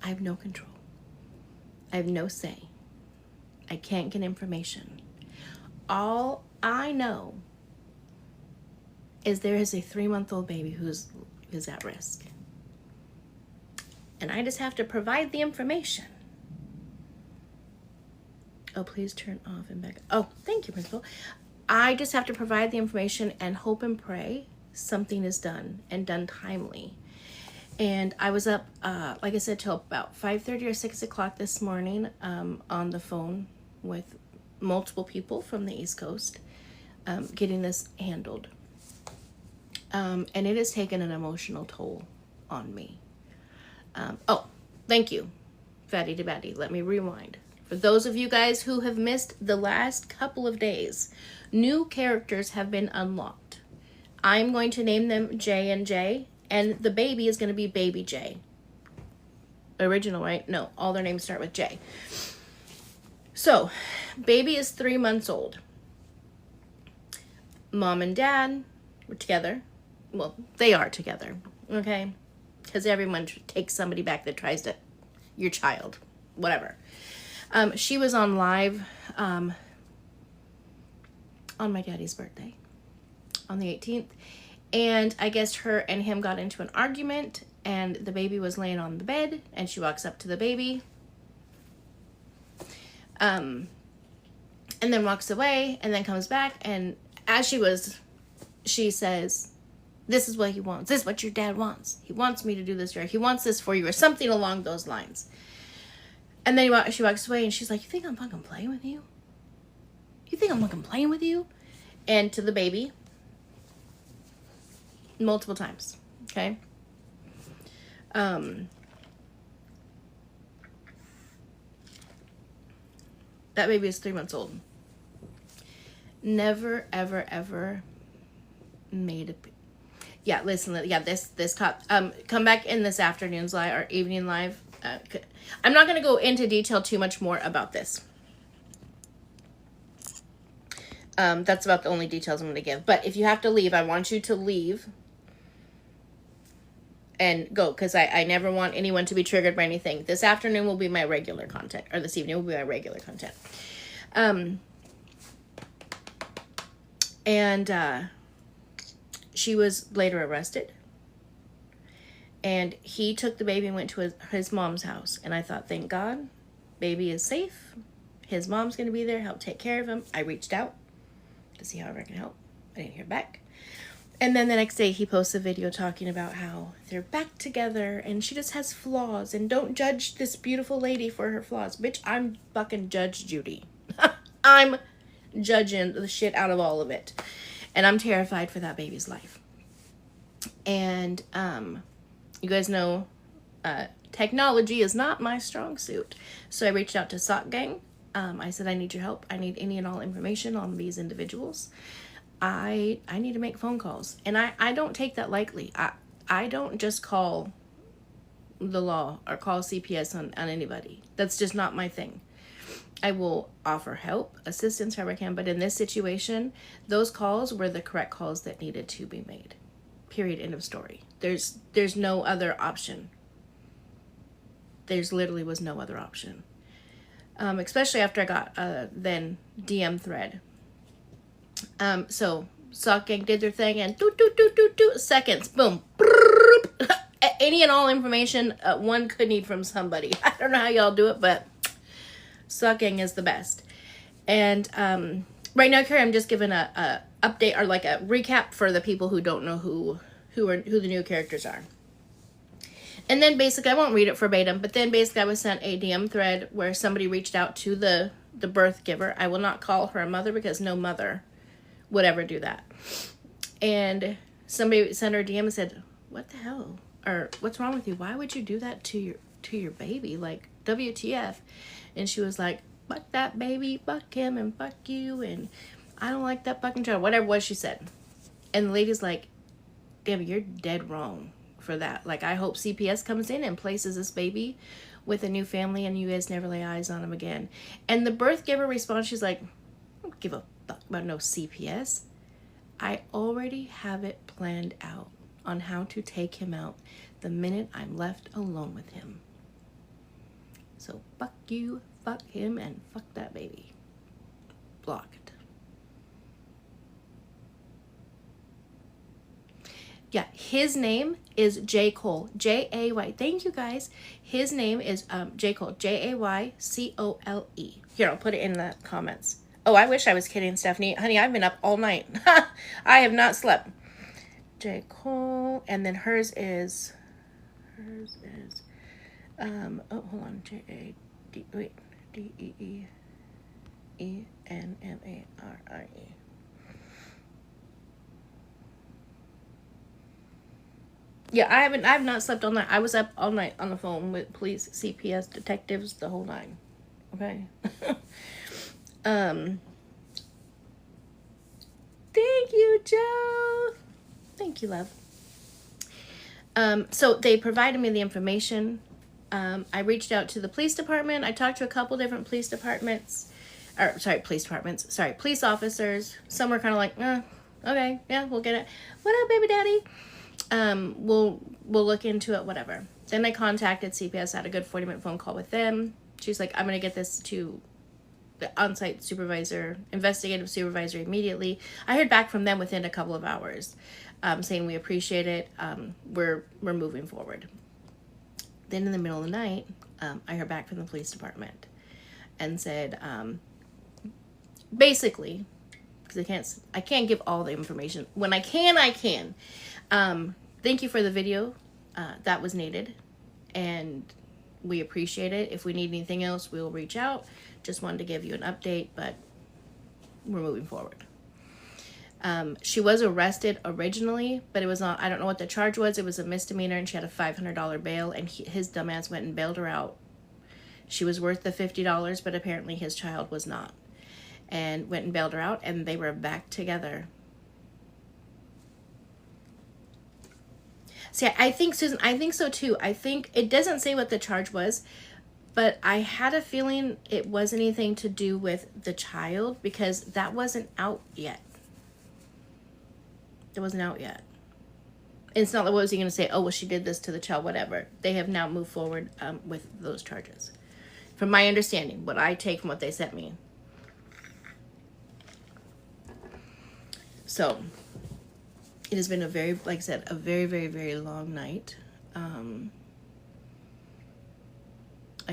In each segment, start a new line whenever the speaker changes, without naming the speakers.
I have no control. I have no say. I can't get information. All I know is there is a 3-month-old baby who's at risk. And I just have to provide the information. Oh, please turn off and back. Oh, thank you, Principal. I just have to provide the information and hope and pray something is done and done timely. And I was up, like I said, till about 5:30 or 6 o'clock this morning on the phone with multiple people from the East Coast getting this handled. And it has taken an emotional toll on me. Oh, thank you, Fatty to Batty. Let me rewind. For those of you guys who have missed the last couple of days, new characters have been unlocked. I'm going to name them J and J, and the baby is going to be Baby J. Original, right? No, all their names start with J. So, baby is 3 months old. Mom and dad were together. Well, they are together, okay? Because everyone takes somebody back that tries to, your child, whatever. She was on live on my daddy's birthday on the 18th. And I guess her and him got into an argument, and the baby was laying on the bed, and she walks up to the baby. And then walks away, and then comes back, and as she says, this is what he wants. This is what your dad wants. He wants me to do this, or he wants this for you, or something along those lines. And then she walks away, and she's like, you think I'm fucking playing with you? You think I'm fucking playing with you? And to the baby, multiple times, okay? That baby is 3 months old. Never, ever, ever made a... Yeah, listen, yeah, this cop... come back in this afternoon's live, or evening live. I'm not going to go into detail too much more about this. That's about the only details I'm going to give. But if you have to leave, I want you to leave and go, because I never want anyone to be triggered by anything. This afternoon will be my regular content, or this evening will be my regular content. And she was later arrested. And he took the baby and went to his mom's house. And I thought, thank God, baby is safe. His mom's going to be there, help take care of him. I reached out to see how I can help. I didn't hear back. And then the next day he posts a video talking about how they're back together and she just has flaws, and don't judge this beautiful lady for her flaws. Bitch, I'm fucking Judge Judy. I'm judging the shit out of all of it. And I'm terrified for that baby's life. And you guys know technology is not my strong suit. So I reached out to Sock Gang. I said, I need your help. I need any and all information on these individuals. I need to make phone calls. And I don't take that lightly. I don't just call the law or call CPS on anybody. That's just not my thing. I will offer help, assistance, however I can. But in this situation, those calls were the correct calls that needed to be made. Period. End of story. There's no other option. There's literally was no other option. Especially after I got then DM thread. So Sock Gang did their thing, and seconds, boom, any and all information one could need from somebody. I don't know how y'all do it, but Sock Gang is the best. And right now, Carrie, I'm just giving a update or like a recap for the people who don't know who the new characters are. And then basically, I won't read it verbatim, but then basically I was sent a DM thread where somebody reached out to the birth giver. I will not call her a mother because no mother would ever do that. And somebody sent her a DM and said, what the hell? Or what's wrong with you? Why would you do that to your baby? Like, WTF? And she was like, fuck that baby, fuck him, and fuck you, and I don't like that fucking child. Whatever it was she said. And the lady's like, damn, you're dead wrong for that. Like, I hope CPS comes in and places this baby with a new family and you guys never lay eyes on him again. And the birth giver responds, she's like, I don't give a fuck about no CPS. I already have it planned out on how to take him out the minute I'm left alone with him. So fuck you, fuck him, and fuck that baby. Blocked. Yeah, his name is Jaycole. J-A-Y. Thank you, guys. His name is Jaycole. Jaycole. Here, I'll put it in the comments. Oh, I wish I was kidding, Stephanie. Honey, I've been up all night. I have not slept. Jaycole. And then hers is... oh, hold on. J-A-D... Wait. D-E-E-E-N-M-A-R-I-E. Yeah, I've not slept all night. I was up all night on the phone with police, CPS, detectives, the whole nine. Okay. Thank you, Joe. Thank you, love. So they provided me the information. I reached out to the police department. I talked to a couple different police departments. Police officers. Some were kind of like, okay, yeah, we'll get it. What up, baby daddy? We'll look into it, whatever. Then I contacted CPS, had a good 40-minute phone call with them. She's like, I'm going to get this to the on-site supervisor, investigative supervisor immediately. I heard back from them within a couple of hours, saying we appreciate it. We're moving forward. Then in the middle of the night, I heard back from the police department and said, basically, because I can't give all the information. When I can. Thank you for the video. That was needed, and we appreciate it. If we need anything else, we'll reach out. Just wanted to give you an update, but we're moving forward. She was arrested originally, but it was not, I don't know what the charge was. It was a misdemeanor, and she had a $500 bail, and his dumbass went and bailed her out. She was worth the $50, but apparently his child was not, and went and bailed her out, and they were back together. See, I think, Susan, I think so too. I think it doesn't say what the charge was, but I had a feeling it wasn't anything to do with the child, because that wasn't out yet. It wasn't out yet. It's not like, what was he going to say? Oh, well, she did this to the child, whatever. They have now moved forward with those charges. From my understanding, what I take from what they sent me. So, it has been a very, like I said, a very, very, very long night. I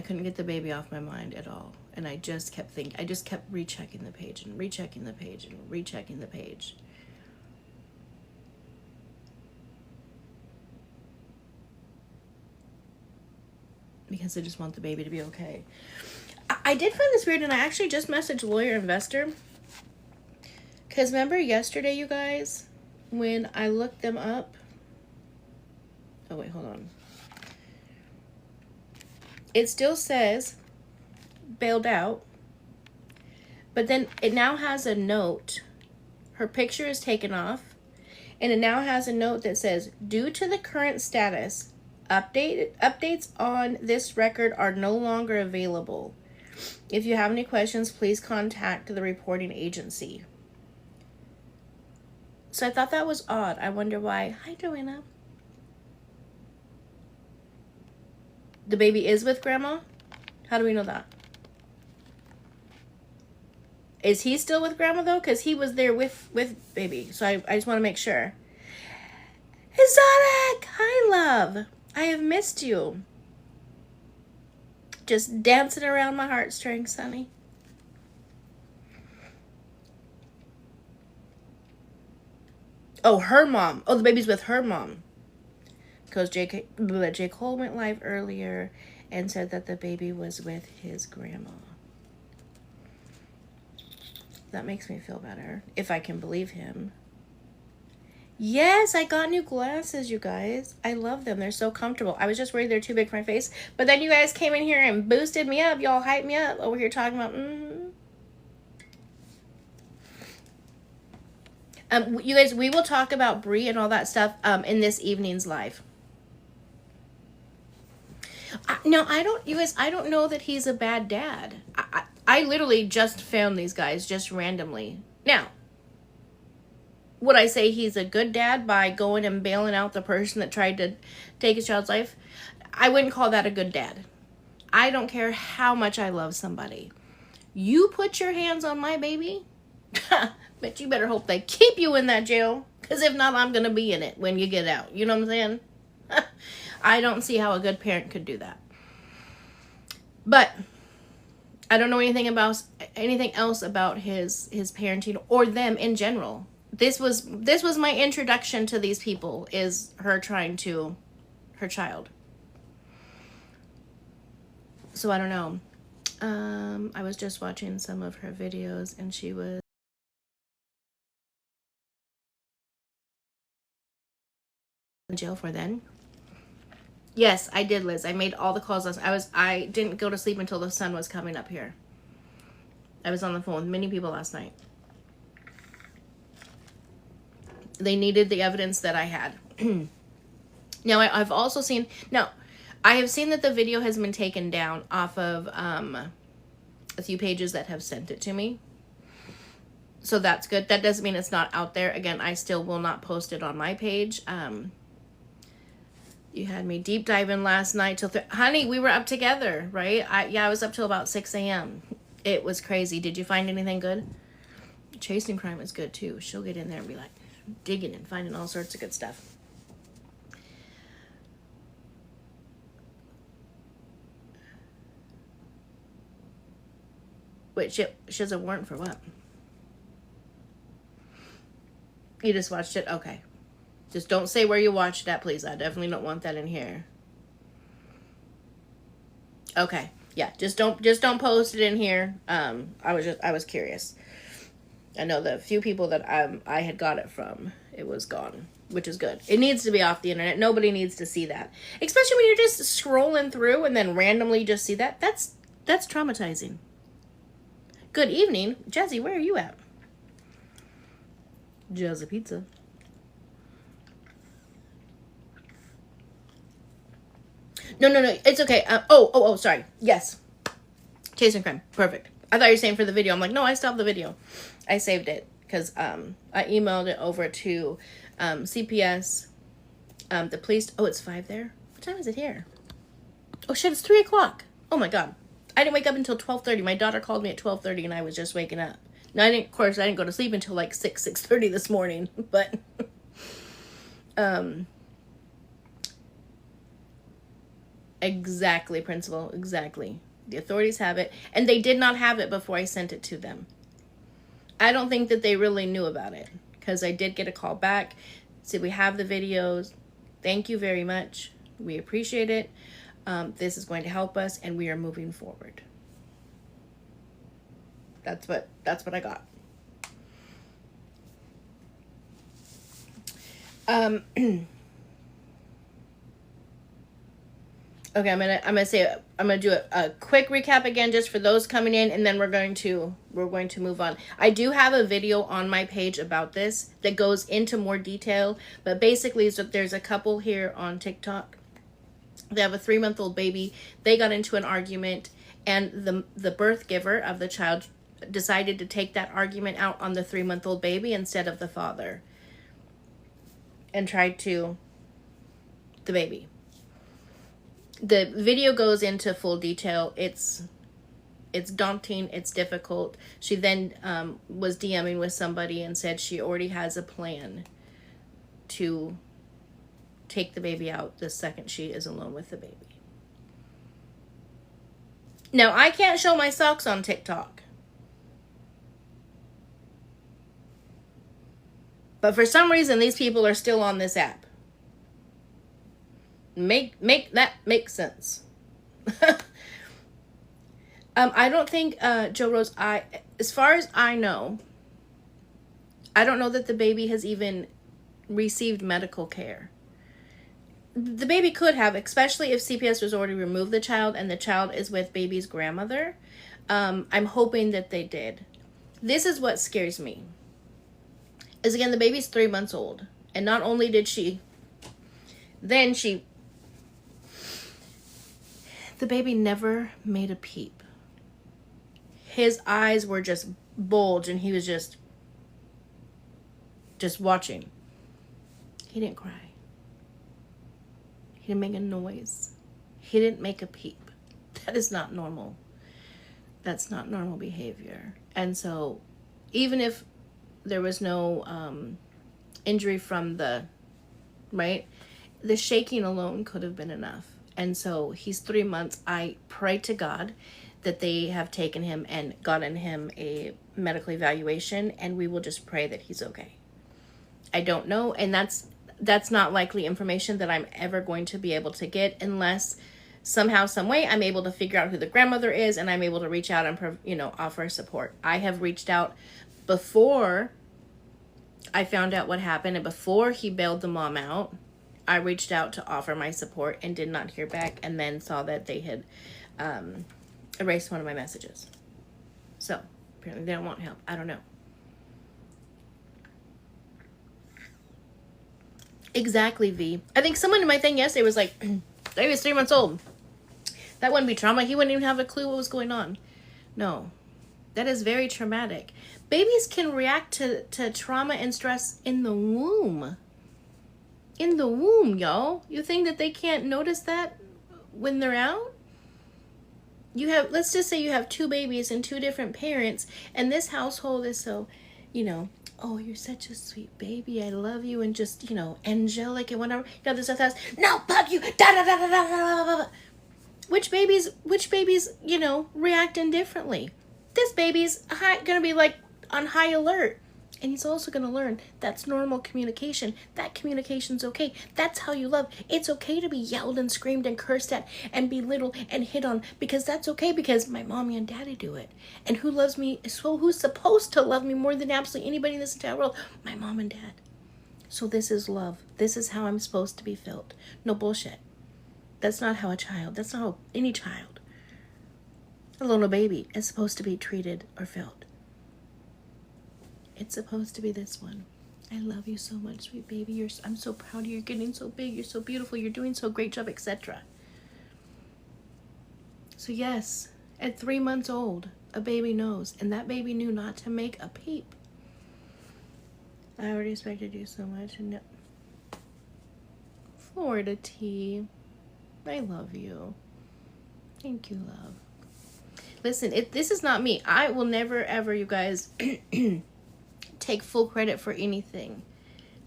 couldn't get the baby off my mind at all. And I just kept thinking, I just kept rechecking the page and rechecking the page and rechecking the page. Because I just want the baby to be okay. I did find this weird, and I actually just messaged Lawyer Investor. Because remember yesterday, you guys, when I looked them up. Oh, wait, hold on. It still says bailed out. But then it now has a note. Her picture is taken off. And it now has a note that says, due to the current status, updates on this record are no longer available. If you have any questions, please contact the reporting agency. So I thought that was odd. I wonder why. Hi, Joanna. The baby is with grandma? How do we know that? Is he still with grandma, though? Because he was there with baby. So I just want to make sure. Exotic! Hi, love. I have missed you. Just dancing around my heartstrings, honey. Oh, her mom. Oh, the baby's with her mom. Because Jaycole went live earlier and said that the baby was with his grandma. That makes me feel better, if I can believe him. Yes, I got new glasses, you guys. I love them. They're so comfortable. I was just worried they're too big for my face. But then you guys came in here and boosted me up. Y'all hyped me up over here talking about, you guys, we will talk about Brie and all that stuff in this evening's live. No, I don't know that he's a bad dad. I literally just found these guys just randomly. Now, would I say he's a good dad by going and bailing out the person that tried to take his child's life? I wouldn't call that a good dad. I don't care how much I love somebody. You put your hands on my baby, but you better hope they keep you in that jail, because if not, I'm going to be in it when you get out. You know what I'm saying? I don't see how a good parent could do that. But I don't know anything else about his parenting or them in general. This was my introduction to these people, is her trying to her child. So I don't know. I was just watching some of her videos, and she was in jail for then. Yes, I did, Liz. I made all the calls. I didn't go to sleep until the sun was coming up here. I was on the phone with many people last night. They needed the evidence that I had. Now, I've also seen... Now, I have seen that the video has been taken down off of a few pages that have sent it to me. So that's good. That doesn't mean it's not out there. Again, I still will not post it on my page. You had me deep diving last night till... Honey, we were up together, right? I was up till about 6 a.m. It was crazy. Did you find anything good? Chasing Crime is good, too. She'll get in there and be like digging and finding all sorts of good stuff. Wait, she has a warrant for what? You just watched it? Okay. Just don't say where you watched it at, please. I definitely don't want that in here. Okay. Yeah, just don't post it in here. I was curious. I know the few people that I had got it from, it was gone, which is good. It needs to be off the internet. Nobody needs to see that. Especially when you're just scrolling through and then randomly just see that. That's traumatizing. Good evening. Jazzy, where are you at? Jazzy Pizza. No. It's okay. Sorry. Yes. Chasing Crime. Perfect. I thought you were saying for the video. I'm like, no, I stopped the video. I saved it because I emailed it over to CPS. The police. Oh, it's 5 there. What time is it here? Oh, shit. It's 3 o'clock. Oh, my God. I didn't wake up until 12:30. My daughter called me at 12:30 and I was just waking up. Now, of course, I didn't go to sleep until like 6:30 this morning. But, exactly, Principal. Exactly. The authorities have it. And they did not have it before I sent it to them. I don't think that they really knew about it. Because I did get a call back. Said, we have the videos. Thank you very much. We appreciate it. This is going to help us. And we are moving forward. That's what I got. Okay, I'm gonna do a quick recap again just for those coming in, and then we're going to move on. I do have a video on my page about this that goes into more detail, but basically there's a couple here on TikTok. They have a 3-month-old baby. They got into an argument, and the birth giver of the child decided to take that argument out on the 3-month-old baby instead of the father, and tried to the baby. The video goes into full detail. It's daunting. It's difficult. She then was DMing with somebody and said she already has a plan to take the baby out the second she is alone with the baby. Now, I can't show my socks on TikTok. But for some reason, these people are still on this app. Make that make sense. I don't think, Joe Rose, as far as I know, I don't know that the baby has even received medical care. The baby could have, especially if CPS was already removed the child and the child is with baby's grandmother. I'm hoping that they did. This is what scares me. Is again, the baby's 3 months old. And not only did the baby never made a peep. His eyes were just bulged and he was just watching. He didn't cry. He didn't make a noise. He didn't make a peep. That is not normal. That's not normal behavior. And so even if there was no injury from the, right, the shaking alone could have been enough. And so he's 3 months. I pray to God that they have taken him and gotten him a medical evaluation, and we will just pray that he's okay. I don't know, and that's not likely information that I'm ever going to be able to get unless somehow, some way, I'm able to figure out who the grandmother is, and I'm able to reach out and, offer support. I have reached out before I found out what happened, and before he bailed the mom out. I reached out to offer my support and did not hear back, and then saw that they had erased one of my messages. So apparently they don't want help. I don't know. Exactly, V. I think someone in my thing yesterday was like, baby was 3 months old. That wouldn't be trauma. He wouldn't even have a clue what was going on. No, that is very traumatic. Babies can react to trauma and stress in the womb. In the womb, y'all. You think that they can't notice that when they're out? Let's just say you have 2 babies and 2 different parents, and this household is so, oh, you're such a sweet baby, I love you, and just, angelic and whatever. This stuff has, no, fuck you, da da da da da da da da. Which babies, reacting differently? This baby's gonna be like on high alert. And he's also going to learn that's normal communication. That communication's okay. That's how you love. It's okay to be yelled and screamed and cursed at and belittled and hit on, because that's okay, because my mommy and daddy do it. And who loves me? So who's supposed to love me more than absolutely anybody in this entire world? My mom and dad. So this is love. This is how I'm supposed to be felt. No bullshit. That's not how that's not how any child, alone a baby, is supposed to be treated or felt. It's supposed to be this one. I love you so much, sweet baby. I'm so proud of you. You're getting so big. You're so beautiful. You're doing so great job, etc. So yes, at 3 months old, a baby knows. And that baby knew not to make a peep. I already respected you so much. And Florida T, I love you. Thank you, love. Listen, this is not me. I will never, ever, you guys... take full credit for anything.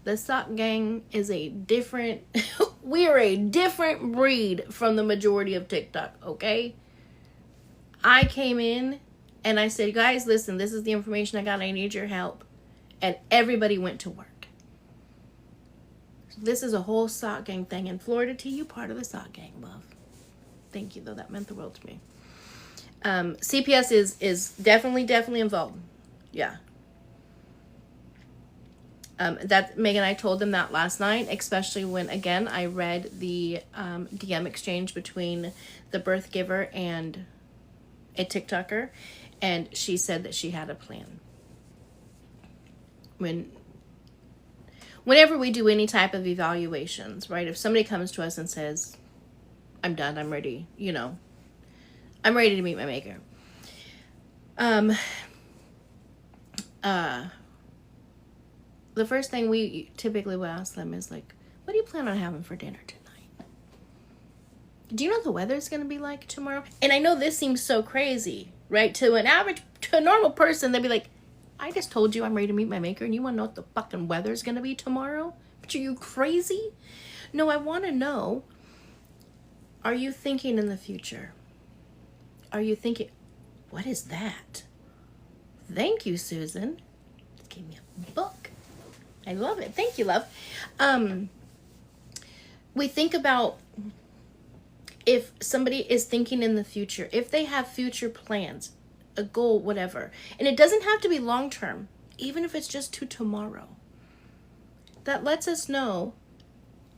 The sock gang is a different we are a different breed from the majority of TikTok, okay? I came in and I said, guys, listen, this is the information I got. I need your help. And everybody went to work. So this is a whole sock gang thing. In Florida, T, you part of the sock gang, love. Thank you, though. That meant the world to me. CPS is definitely involved. Yeah. That Megan, I told them that last night, especially when, again, I read the DM exchange between the birth giver and a TikToker, and she said that she had a plan. Whenever we do any type of evaluations, right? If somebody comes to us and says, I'm done, I'm ready, I'm ready to meet my maker. The first thing we typically will ask them is like, what do you plan on having for dinner tonight? Do you know what the weather's going to be like tomorrow? And I know this seems so crazy, right? To a normal person, they'd be like, I just told you I'm ready to meet my maker, and you want to know what the fucking weather's going to be tomorrow? But are you crazy? No, I want to know, are you thinking in the future? Are you thinking, what is that? Thank you, Susan. Just gave me a book. I love it. Thank you, love. We think about if somebody is thinking in the future, if they have future plans, a goal, whatever. And it doesn't have to be long-term, even if it's just to tomorrow. That lets us know,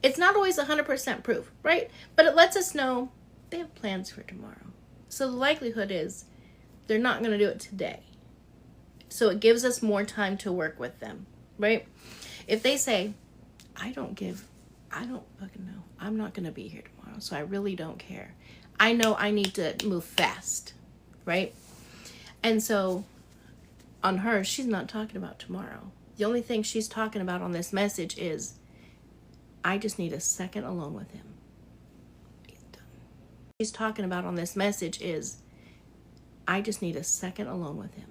it's not always 100% proof, right? But it lets us know they have plans for tomorrow. So the likelihood is they're not going to do it today. So it gives us more time to work with them, right? If they say, I don't fucking know. I'm not going to be here tomorrow, so I really don't care. I know I need to move fast, right? And so on her, she's not talking about tomorrow. The only thing she's talking about on this message is, I just need a second alone with him. she's talking about on this message is, I just need a second alone with him.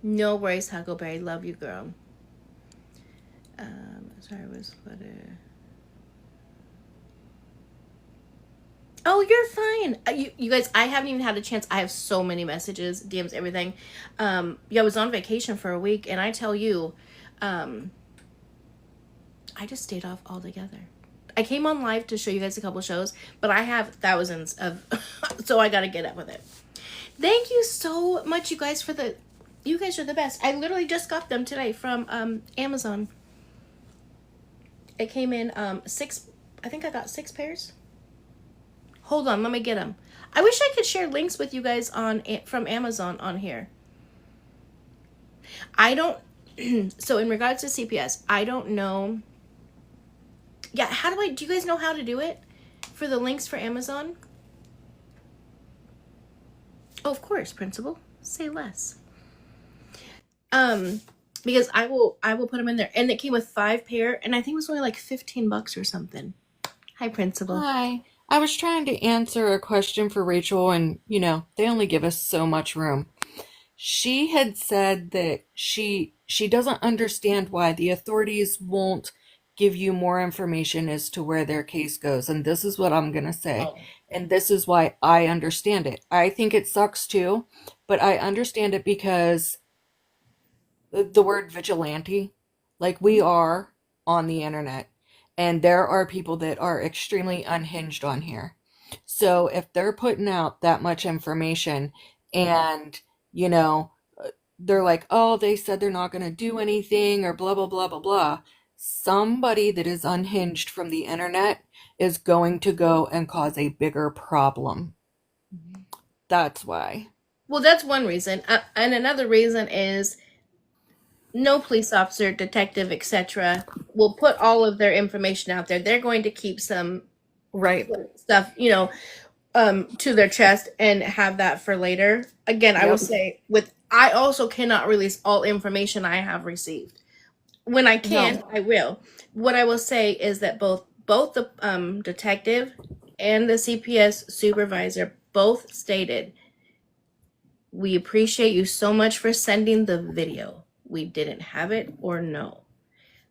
No worries, Huckleberry. Love you, girl. Sorry, I was Oh, you're fine. You guys, I haven't even had a chance. I have so many messages, DMs, everything. Yeah, I was on vacation for a week, and I tell you, I just stayed off altogether. I came on live to show you guys a couple shows, but I have thousands of, so I got to get up with it. Thank you so much, you guys, you guys are the best. I literally just got them today from Amazon. It came in 6, I think I got 6 pairs. Hold on, let me get them. I wish I could share links with you guys from Amazon on here. I don't, so in regards to CPS, I don't know. Yeah, do you guys know how to do it for the links for Amazon? Oh, of course, principal. Say less. Because I will put them in there. And it came with 5 pair, and I think it was only like $15 or something. Hi, principal.
Hi. I was trying to answer a question for Rachel, and they only give us so much room. She had said that she doesn't understand why the authorities won't give you more information as to where their case goes. And this is what I'm going to say.
Oh.
And this is why I understand it. I think it sucks too, but I understand it because the word vigilante, like we are on the internet, and there are people that are extremely unhinged on here. So if they're putting out that much information and, they're like, oh, they said they're not going to do anything or blah, blah, blah, blah, blah. Somebody that is unhinged from the internet is going to go and cause a bigger problem. That's why.
Well, that's one reason. And another reason is no police officer, detective, etc. will put all of their information out there. They're going to keep some stuff, to their chest and have that for later. Again, I will say I also cannot release all information I have received. When I can, I will. What I will say is that both the detective and the CPS supervisor both stated, we appreciate you so much for sending the video. We didn't have it or no.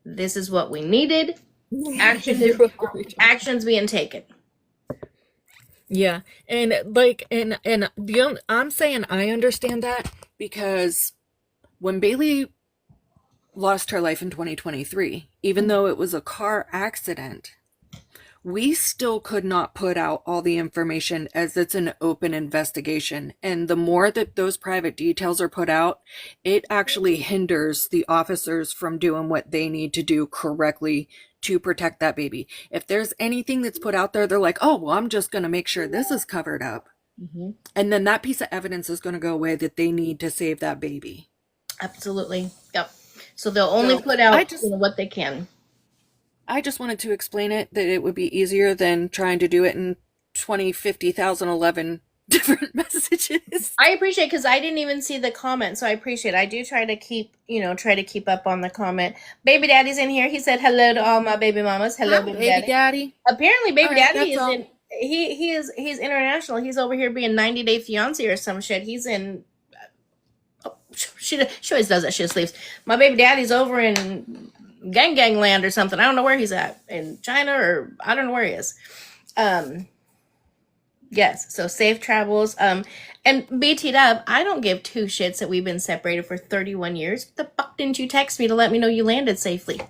This is what we needed. Actions being taken.
Yeah, and I'm saying I understand that because when Bailey lost her life in 2023, even though it was a car accident, we still could not put out all the information as it's an open investigation. And the more that those private details are put out, it actually hinders the officers from doing what they need to do correctly to protect that baby. If there's anything that's put out there, they're like, oh, well, I'm just going to make sure this is covered up. Mm-hmm. And then that piece of evidence is going to go away that they need to save that baby.
Absolutely. Yep. So they'll only put out what they can.
I just wanted to explain it, that it would be easier than trying to do it in 20, 50,000, 11 different messages.
I appreciate, because I didn't even see the comment, so I appreciate it. I do try to keep up on the comment. Baby Daddy's in here. He said hello to all my baby mamas. Hello, baby Daddy. Apparently, baby Daddy is he's international. He's over here being 90 Day Fiance or some shit. He's in. She always does that. She just leaves. My baby daddy's over in gang land or something. I don't know where he's at, in China, or I don't know where he is. Yes, so safe travels. And BT'd up, I don't give 2 shits that we've been separated for 31 years. The fuck didn't you text me to let me know you landed safely?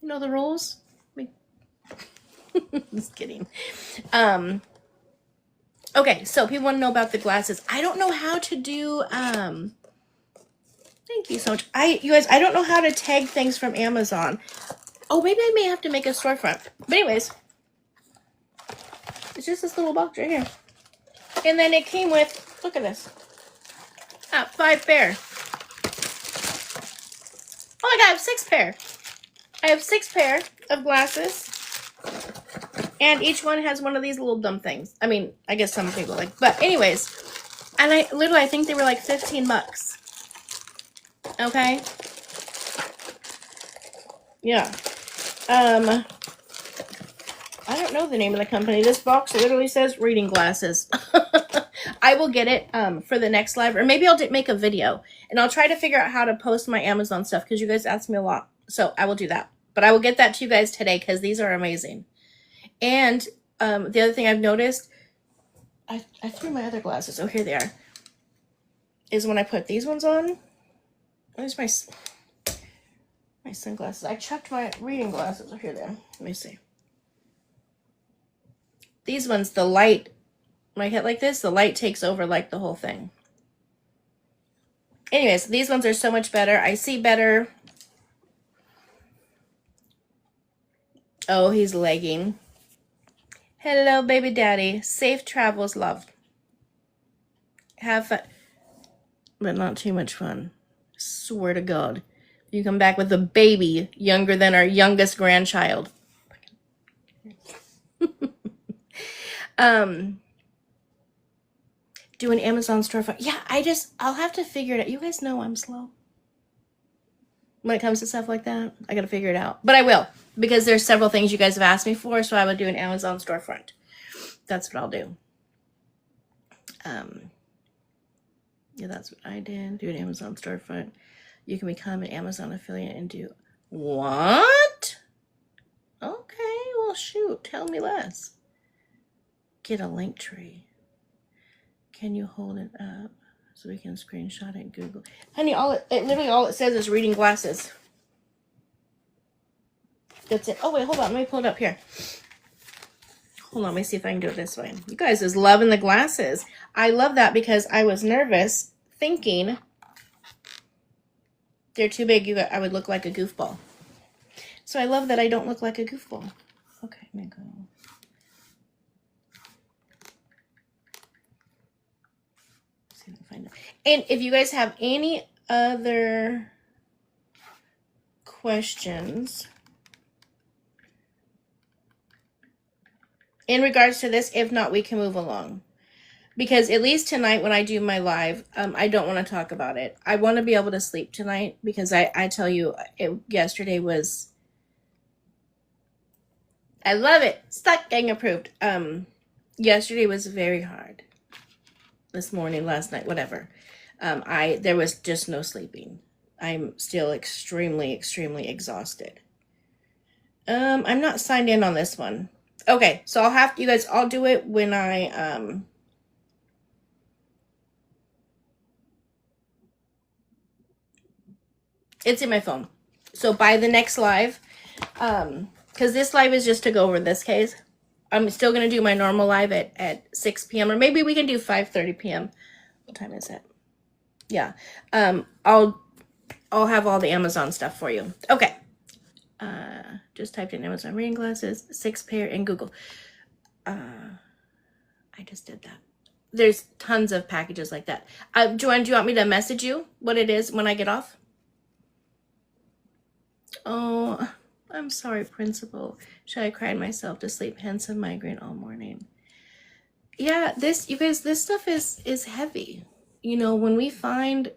You know the rules? Just kidding. Okay, so people want to know about the glasses. I don't know how to do thank you so much. You guys, I don't know how to tag things from Amazon. Oh, maybe I may have to make a storefront. But anyways, it's just this little box right here. And then it came with, look at this. 5 pair. Oh my god, I have 6 pair. I have 6 pair of glasses. And each one has one of these little dumb things. I mean, I guess some people like, but anyways. And I think they were like $15. Okay. Yeah. don't know the name of the company. This box literally says reading glasses. I will get it for the next live, or maybe I'll make a video, and I'll try to figure out how to post my Amazon stuff because you guys ask me a lot. So I will do that. But I will get that to you guys today because these are amazing. And the other thing I've noticed, I threw my other glasses. Oh, here they are. Is when I put these ones on. Where's my sunglasses? I chucked my reading glasses. Oh, here they are. Let me see. These ones, the light, when I hit like this, the light takes over like the whole thing. Anyways, these ones are so much better. I see better. Oh, he's lagging. Hello, baby daddy. Safe travels, love. Have fun. But not too much fun. Swear to God. You come back with a baby younger than our youngest grandchild. Do an Amazon storefront. Yeah, I'll have to figure it out. You guys know I'm slow. When it comes to stuff like that, I gotta figure it out. But I will, because there's several things you guys have asked me for, so I would do an Amazon storefront. That's what I'll do. Yeah, that's what I did. Do an Amazon storefront. You can become an Amazon affiliate and do what? Okay, well shoot, tell me less. Get a link tree. Can you hold it up so we can screenshot it? Google. Honey, literally all it says is reading glasses. That's it. Oh wait, hold on. Let me pull it up here. Hold on, let me see if I can do it this way. You guys is loving the glasses. I love that because I was nervous thinking they're too big. I would look like a goofball. So I love that I don't look like a goofball. Okay, let me go. See if I can find it. And if you guys have any other questions in regards to this, if not, we can move along. Because at least tonight when I do my live, I don't want to talk about it. I want to be able to sleep tonight because I tell you, yesterday was... I love it. Stuck getting approved. Yesterday was very hard. This morning, last night, whatever. There was just no sleeping. I'm still extremely, extremely exhausted. I'm not signed in on this one. Okay, so I'll do it when I, it's in my phone. So by the next live, because this live is just to go over this case. I'm still going to do my normal live at 6 p.m. Or maybe we can do 5:30 p.m. What time is it? Yeah. I'll have all the Amazon stuff for you. Okay. Just typed in Amazon reading glasses, 6 pair in Google. I just did that. There's tons of packages like that. Joanne, do you want me to message you what it is when I get off? Oh, I'm sorry, Principal. Should I cry myself to sleep? Hence a migraine all morning. Yeah, you guys, this stuff is heavy. You know, when we find...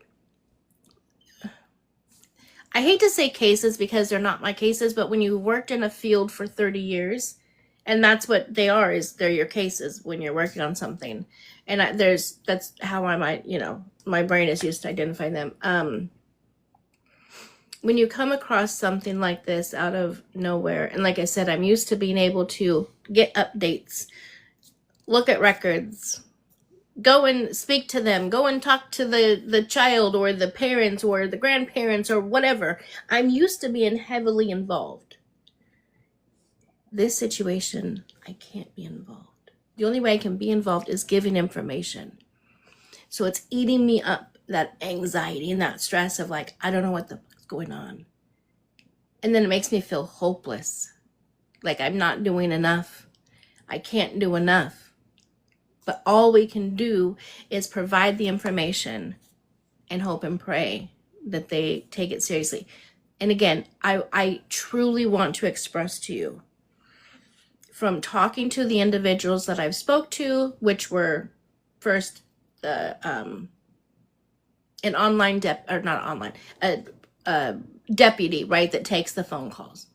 I hate to say cases because they're not my cases, but when you worked in a field for 30 years, and that's what they are, is they're your cases when you're working on something. And that's how my brain is used to identifying them. When you come across something like this out of nowhere, and like I said, I'm used to being able to get updates, look at records, go and speak to them, go and talk to the child or the parents or the grandparents or whatever. I'm used to being heavily involved. This situation, I can't be involved. The only way I can be involved is giving information. So it's eating me up, that anxiety and that stress of like, I don't know what's going on. And then it makes me feel hopeless. Like I'm not doing enough. I can't do enough. But all we can do is provide the information and hope and pray that they take it seriously. And again, I truly want to express to you, from talking to the individuals that I've spoke to, which were first an online deputy, right, that takes the phone calls.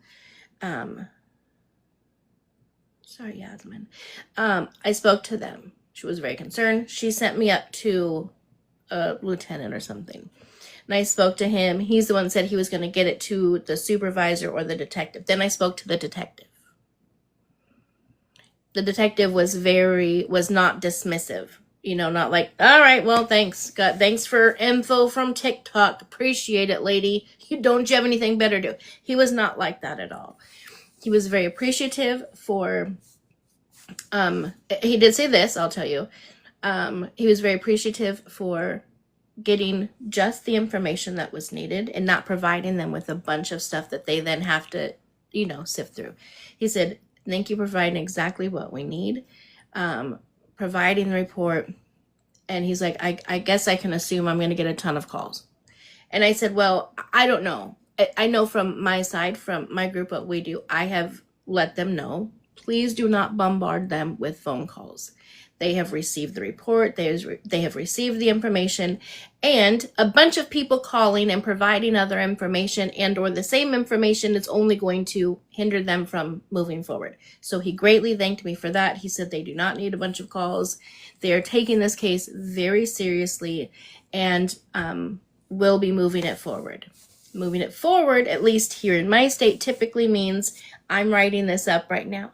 Sorry, Yasmin. I spoke to them. She was very concerned. She sent me up to a lieutenant or something. And I spoke to him. He's the one that said he was going to get it to the supervisor or the detective. Then I spoke to the detective. The detective was not dismissive. You know, not like, all right, well, thanks. Thanks for info from TikTok. Appreciate it, lady. Don't you have anything better to do? He was not like that at all. He was very appreciative for, he did say this, I'll tell you. He was very appreciative for getting just the information that was needed and not providing them with a bunch of stuff that they then have to, you know, sift through. He said, thank you for providing exactly what we need, providing the report. And he's like, I guess I can assume I'm going to get a ton of calls. And I said, well, I don't know. I know from my side, from my group, what we do, I have let them know, please do not bombard them with phone calls. They have received the report, they have received the information, and a bunch of people calling and providing other information and or the same information is only going to hinder them from moving forward. So he greatly thanked me for that. He said they do not need a bunch of calls. They are taking this case very seriously and will be moving it forward. Moving it forward, at least here in my state, typically means I'm writing this up right now.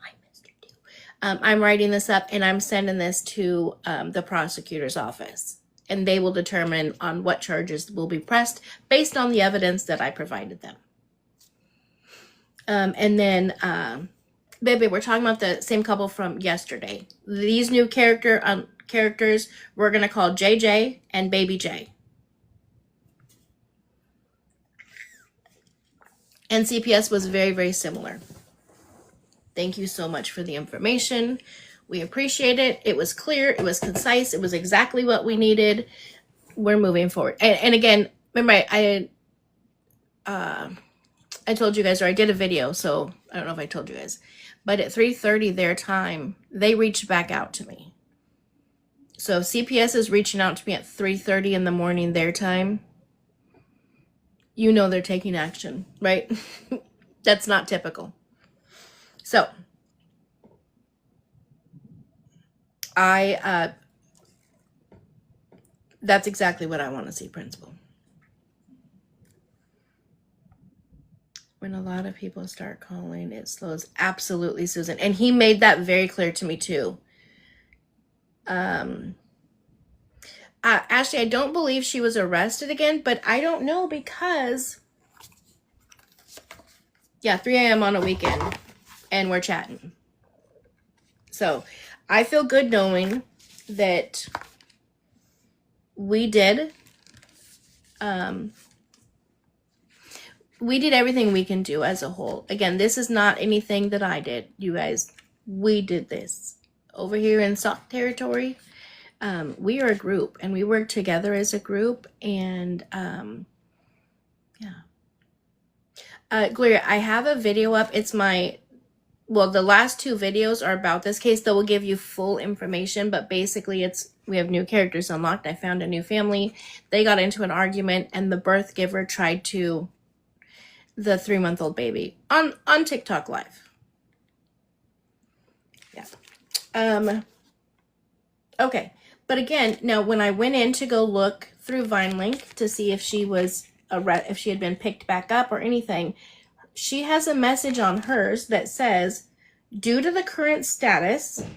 I'm writing this up and I'm sending this to the prosecutor's office. And they will determine on what charges will be pressed based on the evidence that I provided them. And then, baby, we're talking about the same couple from yesterday. These new characters we're going to call JJ and Baby J. And CPS was very, very similar. Thank you so much for the information. We appreciate it. It was clear. It was concise. It was exactly what we needed. We're moving forward. And again, remember, I told you guys, or I did a video, so I don't know if I told you guys. But at 3:30 their time, they reached back out to me. So if CPS is reaching out to me at 3:30 in the morning their time, you know they're taking action, right? That's not typical. So, that's exactly what I want to see, Principal. When a lot of people start calling, it slows. Absolutely, Susan. And he made that very clear to me, too. Ashley, I don't believe she was arrested again, but I don't know because, yeah, 3 a.m. on a weekend, and we're chatting. So I feel good knowing that we did everything we can do as a whole. Again, this is not anything that I did, you guys. We did this. Over here in Sauk territory, we are a group, and we work together as a group, and yeah. Gloria, I have a video up. It's the last 2 videos are about this case that will give you full information, but basically we have new characters unlocked. I found a new family. They got into an argument, and the birth giver tried to the 3-month-old baby on TikTok Live. Yeah. Okay. But again, now when I went in to go look through VineLink to see if she had been picked back up or anything, she has a message on hers that says, due to the current status, what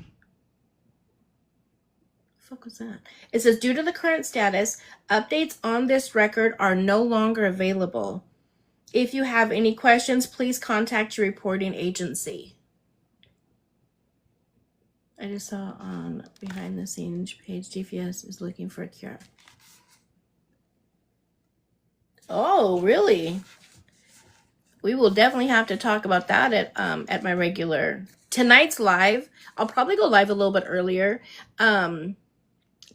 the fuck was that? It says, due to the current status, updates on this record are no longer available. If you have any questions, please contact your reporting agency. I just saw on behind the scenes page, DPS is looking for a cure. Oh, really? We will definitely have to talk about that at my regular tonight's live. I'll probably go live a little bit earlier.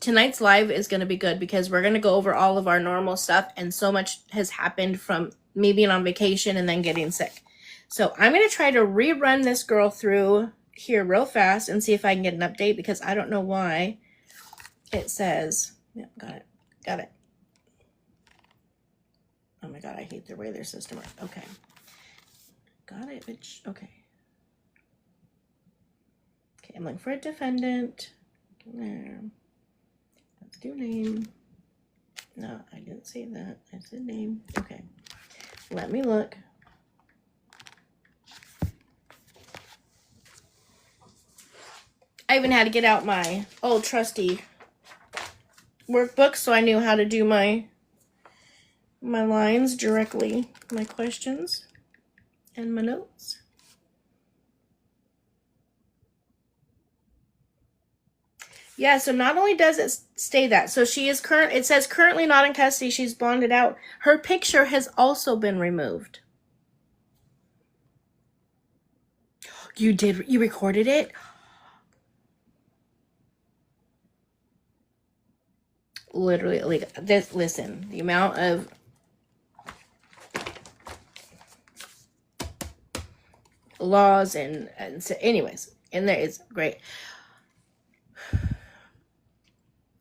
Tonight's live is going to be good because we're going to go over all of our normal stuff, and so much has happened from me being on vacation and then getting sick. So I'm going to try to rerun this girl through here real fast and see if I can get an update, because I don't know why it says, yep, got it. Oh my God, I hate the way their system works. Okay. Got it, bitch. Okay. I'm looking for a defendant. There. Let's do name. No, I didn't say that. I said name. Okay. Let me look. I even had to get out my old trusty workbook so I knew how to do my lines directly, my questions and my notes. Yeah, so not only does it say that, so she is it says currently not in custody, she's bonded out. Her picture has also been removed. You recorded it? Literally, like this, listen, the amount of laws and so anyways, and there is great.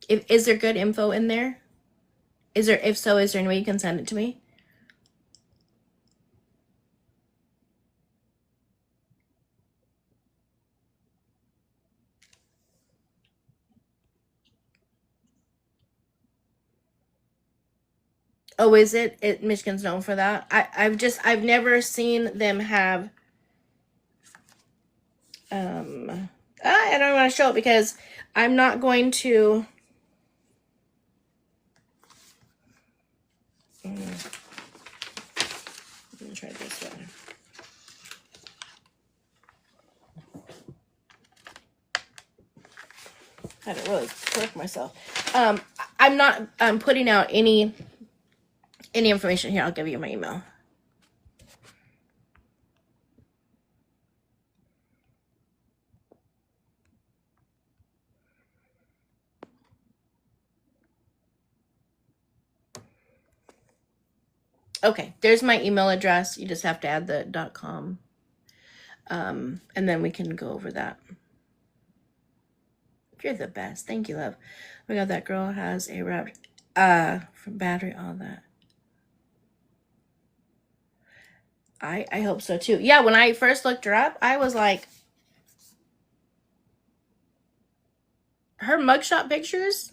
Is there good info in there? If so, is there any way you can send it to me? Oh, is it? Michigan's known for that. I've never seen them have. I don't want to show it because I'm not going to. I'm gonna try this one. I had to really correct myself. I'm not putting out any information here. I'll give you my email. Okay, there's my email address. You just have to add the .com. And then we can go over that. You're the best. Thank you, love. Oh my God, that girl has a wrap from battery, all that. I hope so too. Yeah, when I first looked her up, I was like, her mugshot pictures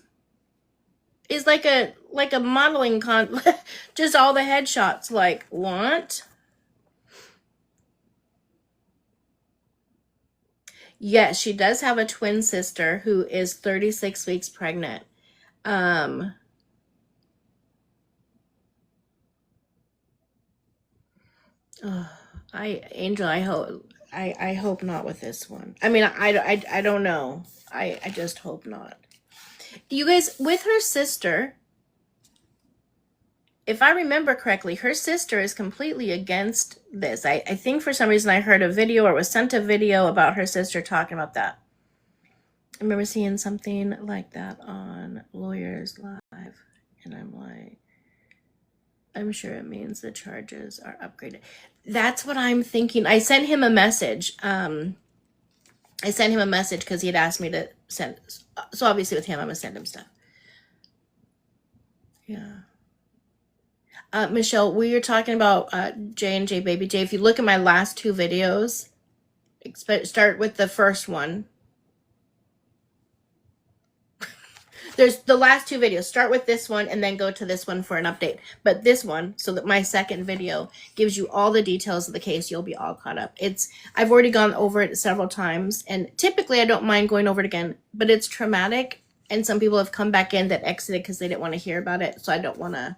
is like a modeling just all the headshots. Like, what? Yes, she does have a twin sister who is 36 weeks pregnant. Angel, I hope not with this one. I mean, I don't know. I just hope not. You guys, with her sister, if I remember correctly, her sister is completely against this. I think for some reason I heard a video or was sent a video about her sister talking about that. I remember seeing something like that on Lawyers Live, and I'm like, I'm sure it means the charges are upgraded. That's what I'm thinking. I sent him a message. Because he had asked me to send. So obviously with him, I'm going to send him stuff. Yeah. Michelle, we were talking about J&J Baby J. If you look at my last two videos, start with the first one. There's the last two videos. Start with this one and then go to this one for an update. But this one, so that my second video gives you all the details of the case, you'll be all caught up. I've already gone over it several times, and typically I don't mind going over it again, but it's traumatic, and some people have come back in that exited because they didn't want to hear about it, so I don't want to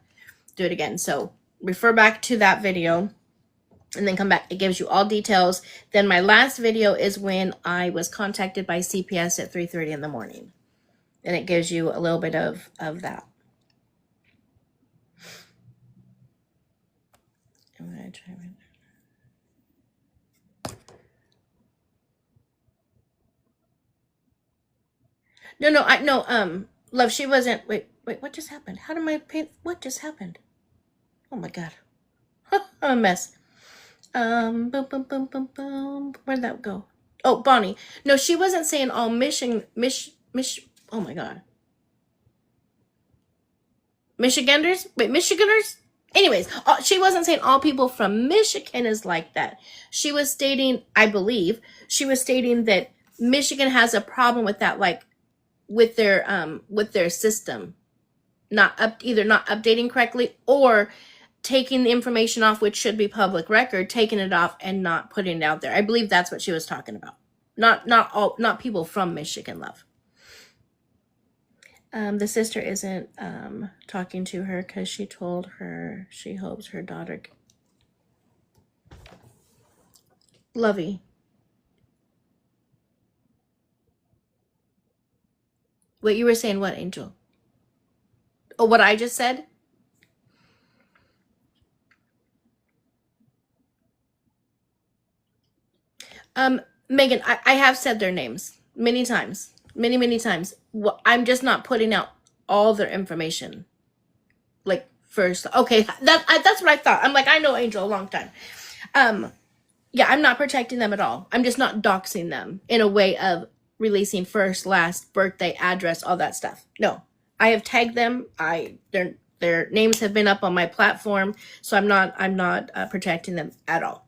do it again. So refer back to that video and then come back. It gives you all details. Then my last video is when I was contacted by CPS at 3:30 in the morning. And it gives you a little bit of that. I'm gonna try No, love, she wasn't. Wait, what just happened? How did my paint? What just happened? Oh my God, I'm a mess. Boom, boom, boom, boom, boom. Where'd that go? Oh, Bonnie. No, she wasn't saying all oh my God. Michiganders? Wait, Michiganders? Anyways, she wasn't saying all people from Michigan is like that. She was stating, I believe, that Michigan has a problem with that, like with their system either not updating correctly or taking the information off, which should be public record, taking it off and not putting it out there. I believe that's what she was talking about. Not people from Michigan, love. The sister isn't talking to her because she told her she hopes her daughter. Lovey. What you were saying, what, Angel? Oh, what I just said? Megan, I have said their names many times. Many times. I'm just not putting out all their information. Like first. Okay, that's what I thought. I'm like, I know Angel a long time. Yeah, I'm not protecting them at all. I'm just not doxing them in a way of releasing first, last, birthday, address, all that stuff. No. I have tagged them. Their names have been up on my platform, so I'm not protecting them at all.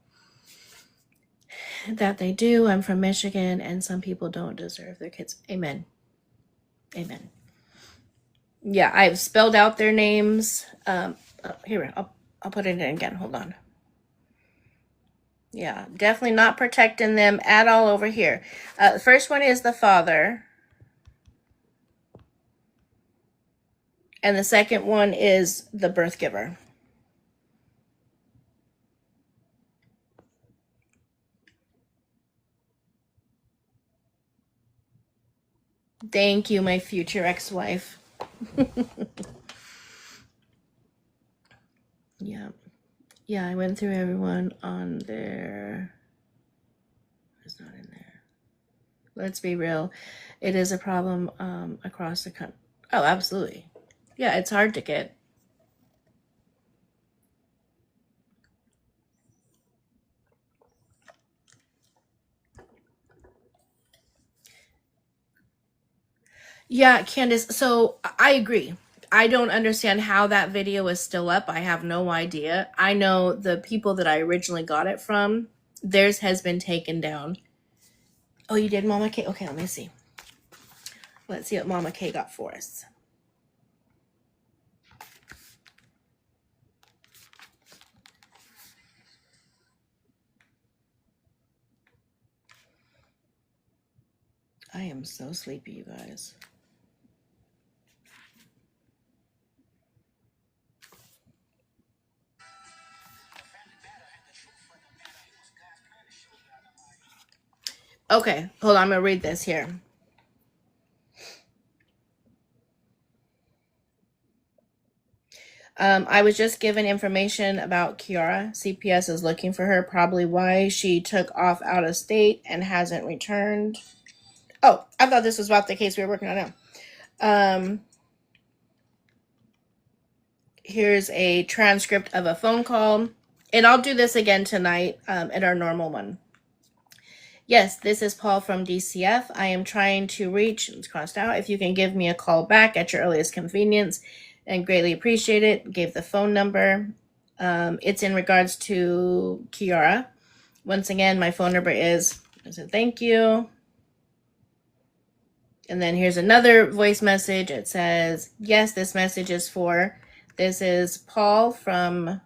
That they do. I'm from Michigan, and some people don't deserve their kids. Amen. Amen. Yeah, I've spelled out their names. Here, I'll put it in again. Hold on. Yeah, definitely not protecting them at all over here. The first one is the father. And the second one is the birth giver. Thank you, my future ex-wife. Yeah. Yeah, I went through everyone on there. It's not in there. Let's be real. It is a problem across the country. Oh, absolutely. Yeah, it's hard to get. Yeah, Candace, so I agree. I don't understand how that video is still up. I have no idea. I know the people that I originally got it from, theirs has been taken down. Oh, you did, Mama K? Okay, let me see. Let's see what Mama K got for us. I am so sleepy, you guys. Okay, hold on. I'm going to read this here. I was just given information about Kiara. CPS is looking for her, probably why she took off out of state and hasn't returned. Oh, I thought this was about the case we were working on now. Here's a transcript of a phone call. And I'll do this again tonight at our normal one. Yes, this is Paul from DCF. I am trying to reach, it's crossed out, if you can give me a call back at your earliest convenience and greatly appreciate it. Gave the phone number. It's in regards to Kiara. Once again, my phone number is, I said thank you. And then here's another voice message. It says, yes, this message is for, this is Paul from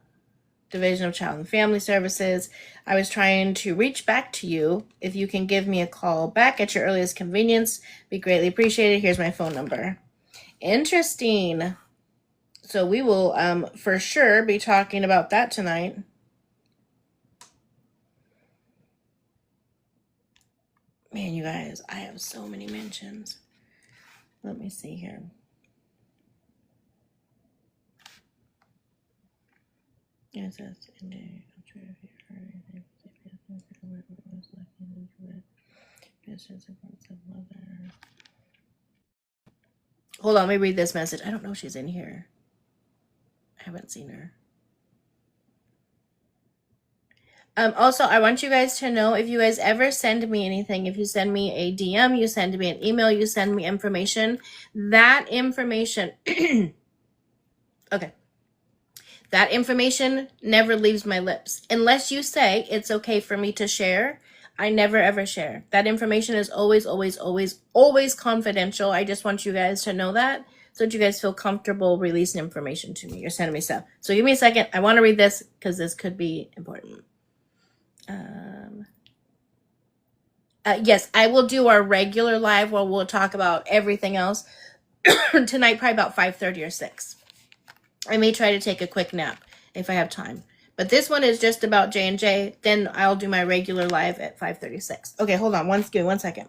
Division of Child and Family Services. I was trying to reach back to you. If you can give me a call back at your earliest convenience, be greatly appreciated. Here's my phone number. Interesting. So we will for sure be talking about that tonight. Man, you guys, I have so many mentions. Let me see here. It says, hold on, let me read this message. I don't know if she's in here. I haven't seen her. Also, I want you guys to know, if you guys ever send me anything, if you send me a DM, you send me an email, you send me information, that information, okay, that information never leaves my lips. Unless you say it's okay for me to share, I never ever share. That information is always, always, always, always confidential. I just want you guys to know that so that you guys feel comfortable releasing information to me or sending me stuff. So give me a second. I want to read this because this could be important. Yes, I will do our regular live where we'll talk about everything else tonight, probably about 5:30 or 6. I may try to take a quick nap if I have time. But this one is just about J&J. Then I'll do my regular live at 5:36. Okay, hold on. Give me 1 second.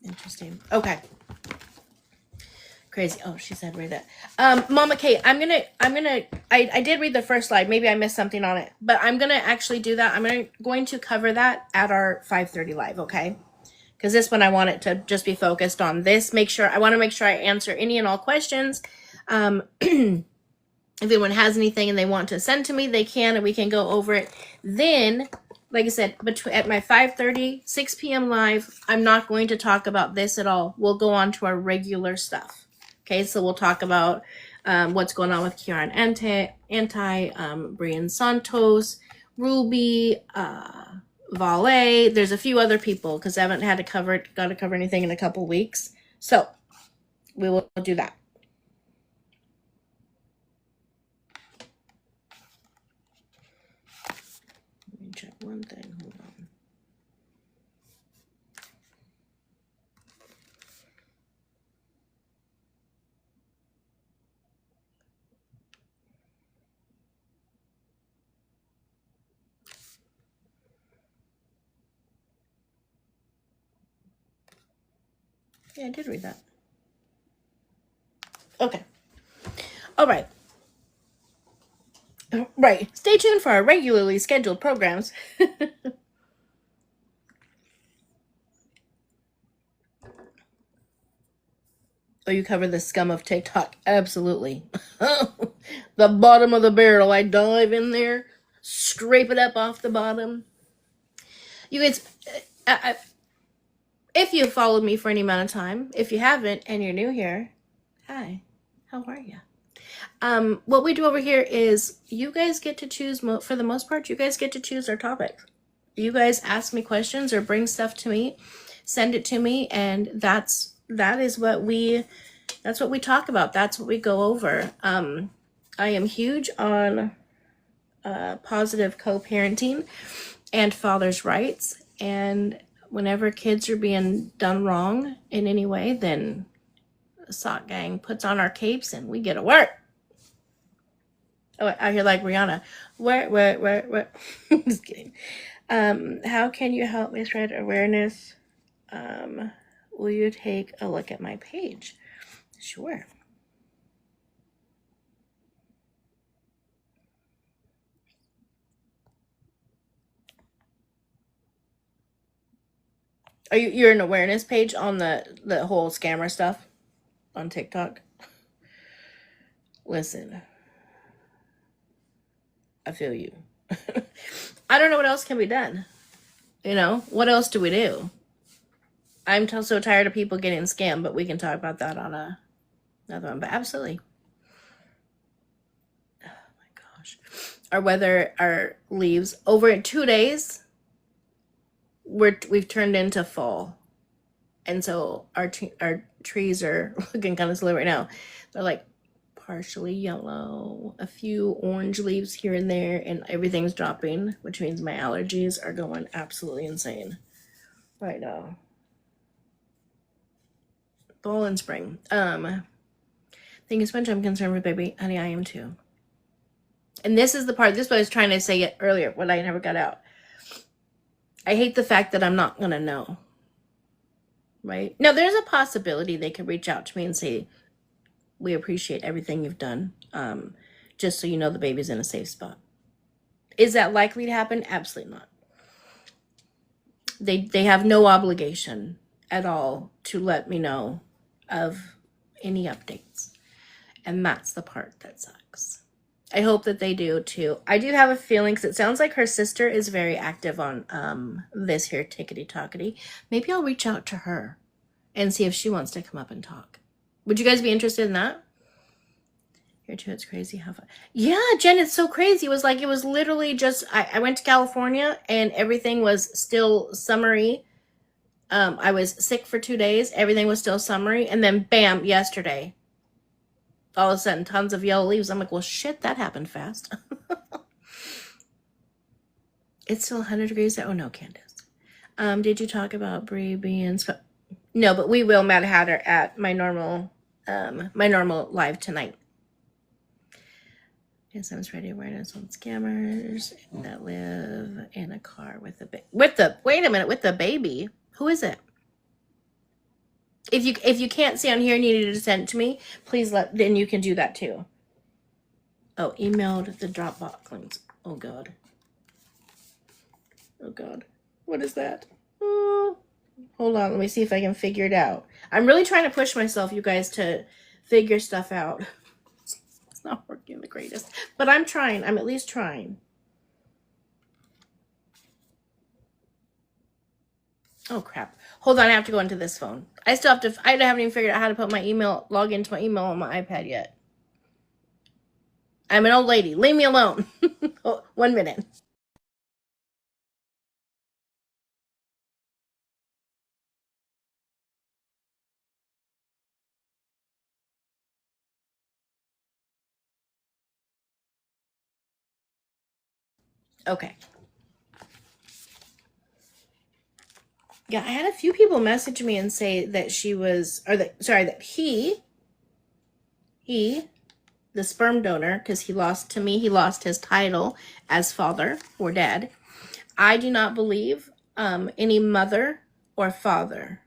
Interesting. Okay. Crazy. Oh, she said read that. Mama Kate, I did read the first slide. Maybe I missed something on it, but I'm gonna actually do that. I'm going to cover that at our 5:30 live, okay? Because this one I want it to just be focused on this. I want to make sure I answer any and all questions. If anyone has anything and they want to send to me, they can, and we can go over it. Then, like I said, at my 5:30, 6 p.m. live, I'm not going to talk about this at all. We'll go on to our regular stuff. Okay, so we'll talk about what's going on with Kiara and Brian Santos, Ruby, Valet. There's a few other people because I haven't got to cover anything in a couple weeks. So we will do that. Let me check one thing. Hold on. Yeah, I did read that. Okay. All right. Right. Stay tuned for our regularly scheduled programs. Oh, you cover the scum of TikTok. Absolutely. The bottom of the barrel. I dive in there, scrape it up off the bottom. You guys, if you've followed me for any amount of time, if you haven't and you're new here, hi, how are you? What we do over here is you guys get to choose, for the most part, you guys get to choose our topics. You guys ask me questions or bring stuff to me, send it to me, and that's what we talk about. That's what we go over. I am huge on positive co-parenting and father's rights, and whenever kids are being done wrong in any way, then the sock gang puts on our capes and we get to work. Oh, I hear like Rihanna. Where? Just kidding. How can you help me spread awareness? Will you take a look at my page? Sure. You're an awareness page on the whole scammer stuff on TikTok? Listen, I feel you. I don't know what else can be done. What else do we do? I'm so tired of people getting scammed, but we can talk about that on another one. But absolutely. Oh my gosh. Our weather, our leaves, over in 2 days, we've turned into fall. And so our trees are looking kind of slow right now. They're like partially yellow, a few orange leaves here and there, and everything's dropping, which means my allergies are going absolutely insane right now. Fall and spring. Thank you so much. I'm concerned with baby. Honey, I am too. And this is the part, this is what I was trying to say earlier, what I never got out. I hate the fact that I'm not going to know. Right? Now, there's a possibility they could reach out to me and say, we appreciate everything you've done. Just so you know the baby's in a safe spot. Is that likely to happen? Absolutely not. They have no obligation at all to let me know of any updates. And that's the part that sucks. I hope that they do too. I do have a feeling, because it sounds like her sister is very active on this here tickety-tockety. Maybe I'll reach out to her. and see if she wants to come up and talk. Would you guys be interested in that? Here too, it's crazy how fun. Yeah, Jen, it's so crazy. It was literally just, I went to California and everything was still summery. I was sick for 2 days. Everything was still summery. And then bam, yesterday, all of a sudden, tons of yellow leaves. I'm like, well, shit, that happened fast. It's still 100 degrees. Oh, no, Candace. Did you talk about Brie being... No, but we will Mad Hatter at my normal live tonight. Yes, I'm ready awareness on scammers that live in a car with a wait a minute, with the baby. Who is it? If you can't see on here and you need to send it to me, please then you can do that too. Oh, emailed the Dropbox links. Oh God. Oh God. What is that? Oh, hold on, let me see if I can figure it out. I'm really trying to push myself, you guys, to figure stuff out. It's not working the greatest, but I'm trying. I'm at least trying. Oh crap. Hold on, I have to go into this phone. I haven't even figured out how to put log into my email on my iPad yet. I'm an old lady. Leave me alone. Oh, 1 minute. Okay. Yeah, I had a few people message me and say that that he, the sperm donor, because he lost his title as father or dad. I do not believe any mother or father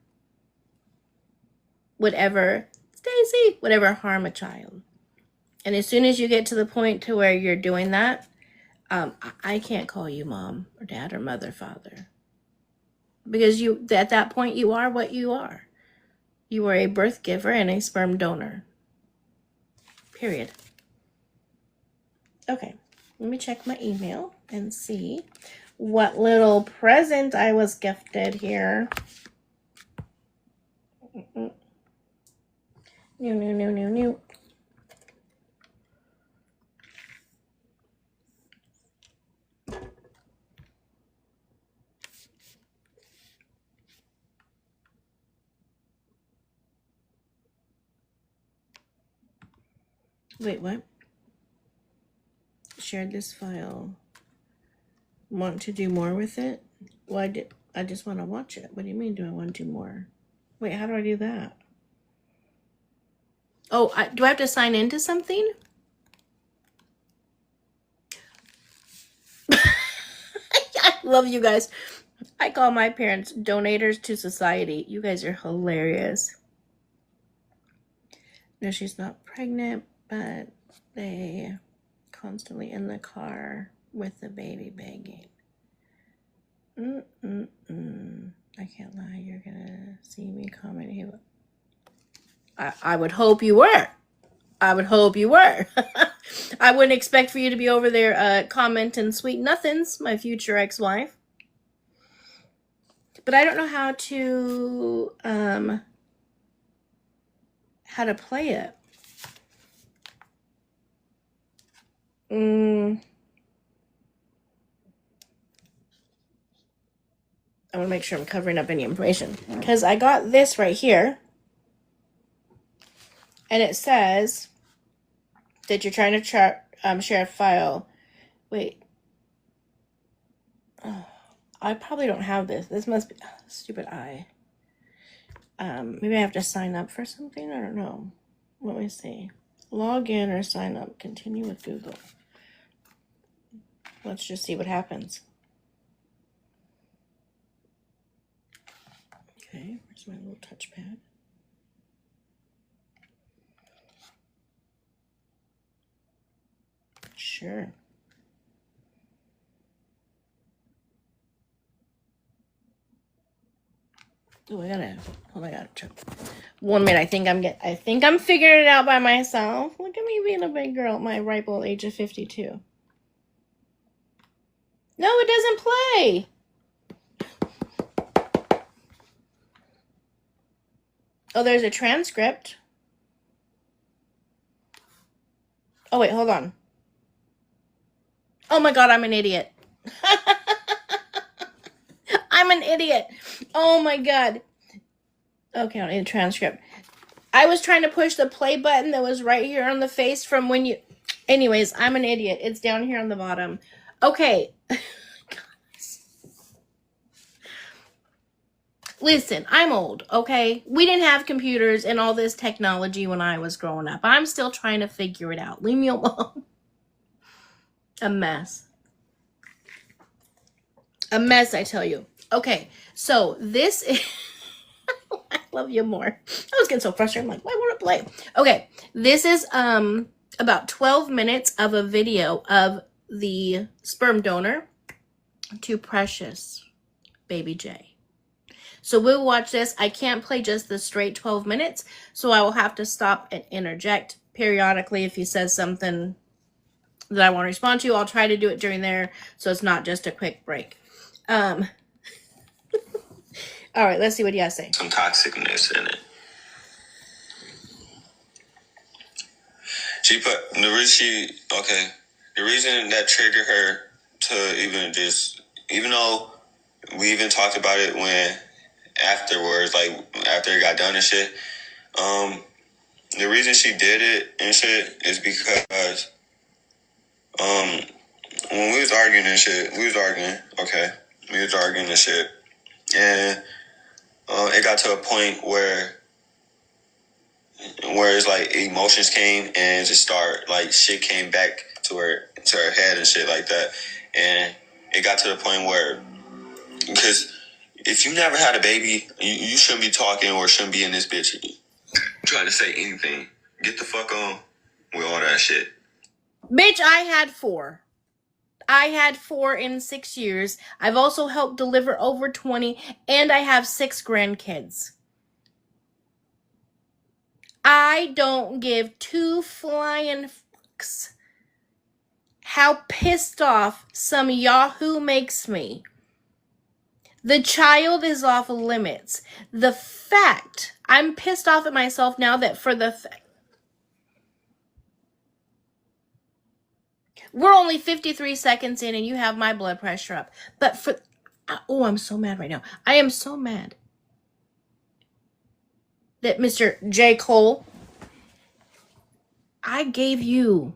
would ever harm a child. And as soon as you get to the point to where you're doing that, I can't call you mom or dad or mother, father. Because at that point, you are what you are. You are a birth giver and a sperm donor. Period. Okay, let me check my email and see what little present I was gifted here. New. Wait, what? Shared this file. Want to do more with it? Well, I just want to watch it. What do you mean, do I want to do more? Wait, how do I do that? Oh, do I have to sign into something? I love you guys. I call my parents donators to society. You guys are hilarious. No, she's not pregnant, but they constantly in the car with the baby begging. I can't lie. You're gonna see me comment here. I would hope you were. I would hope you were. I wouldn't expect for you to be over there commenting sweet nothings, my future ex-wife. But I don't know how to play it. I want to make sure I'm covering up any information. Because I got this right here. And it says that you're trying to share a file. Wait. Oh, I probably don't have this. This must be stupid I. Maybe I have to sign up for something. I don't know. Let me see. Log in or sign up. Continue with Google. Let's just see what happens. Okay, where's my little touchpad? Sure. Oh, I gotta check. 1 minute. I think I'm figuring it out by myself. Look at me being a big girl at my ripe old age of 52. No, it doesn't play. Oh, there's a transcript. Oh, wait, hold on. Oh my God, I'm an idiot. I'm an idiot. Oh my God. Okay, I don't need a transcript. I was trying to push the play button that was right here on the face from when you... Anyways, I'm an idiot. It's down here on the bottom. Okay. Listen, I'm old, okay? We didn't have computers and all this technology when I was growing up. I'm still trying to figure it out. Leave me alone. A mess. A mess, I tell you. Okay, so this is... I love you more. I was getting so frustrated. I'm like, why won't it play? Okay, this is about 12 minutes of a video of the sperm donor to Precious Baby J. So we'll watch this. I can't play just the straight 12 minutes, so I will have to stop and interject periodically if he says something that I want to respond to. I'll try to do it during there, so it's not just a quick break. All right, let's see what you guys say.
Some toxicness in it. The reason that triggered her to even though we even talked about it when afterwards, like after it got done and shit, the reason she did it and shit is because, when we was arguing and shit, we was arguing and shit, and, it got to a point where it's like emotions came and just start like shit came back to her head and shit like that, and it got to the point where, because if you never had a baby, you shouldn't be talking or shouldn't be in this bitch trying to say anything. Get the fuck on with all that shit.
Bitch, I had 4. I had 4 in 6 years. I've also helped deliver over 20, and I have 6 grandkids. I don't give 2 flying fucks how pissed off some yahoo makes me. The child is off limits. The fact, I'm pissed off at myself now that for the fact, we're only 53 seconds in and you have my blood pressure up. But for, oh, I'm so mad right now. I am so mad that Mr. Jaycole, I gave you,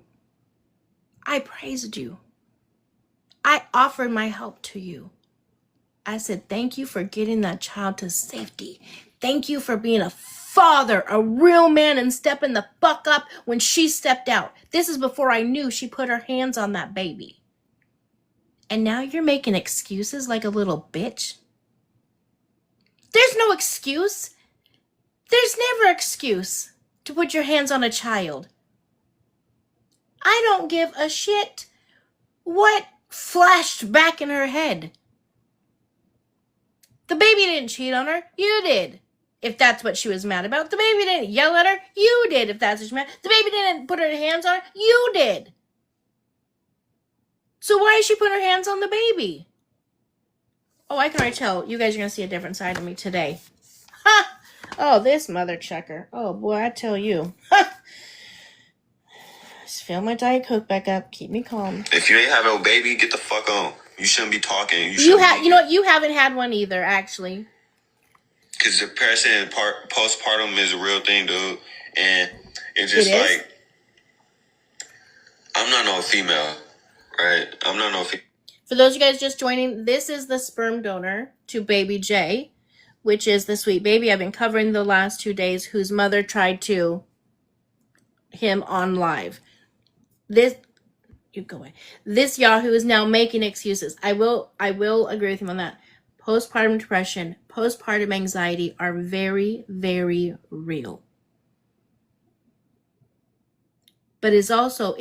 I praised you. I offered my help to you. I said, thank you for getting that child to safety. Thank you for being a father, a real man, and stepping the fuck up when she stepped out. This is before I knew she put her hands on that baby. And now you're making excuses like a little bitch? There's no excuse. There's never excuse to put your hands on a child. I don't give a shit what flashed back in her head. The baby didn't cheat on her. You did. If that's what she was mad about. The baby didn't yell at her. You did. If that's what she was mad. The baby didn't put her hands on her. You did. So why is she putting her hands on the baby? Oh, I can already tell. You guys are going to see a different side of me today. Ha! Oh, this mother chucker. Oh, boy, I tell you. Ha! Just fill my Diet Coke back up. Keep me calm.
If you ain't have no baby, get the fuck on. You shouldn't be talking.
You know what? You haven't had one either, actually.
Because depression and postpartum is a real thing, dude. And it's just like, I'm not no female, right? I'm not no female.
For those of you guys just joining, this is the sperm donor to baby J, which is the sweet baby I've been covering the last 2 days, whose mother tried to him on live. You go away. This Yahoo is now making excuses. I will agree with him on that. Postpartum depression, postpartum anxiety are very, very real. But it is also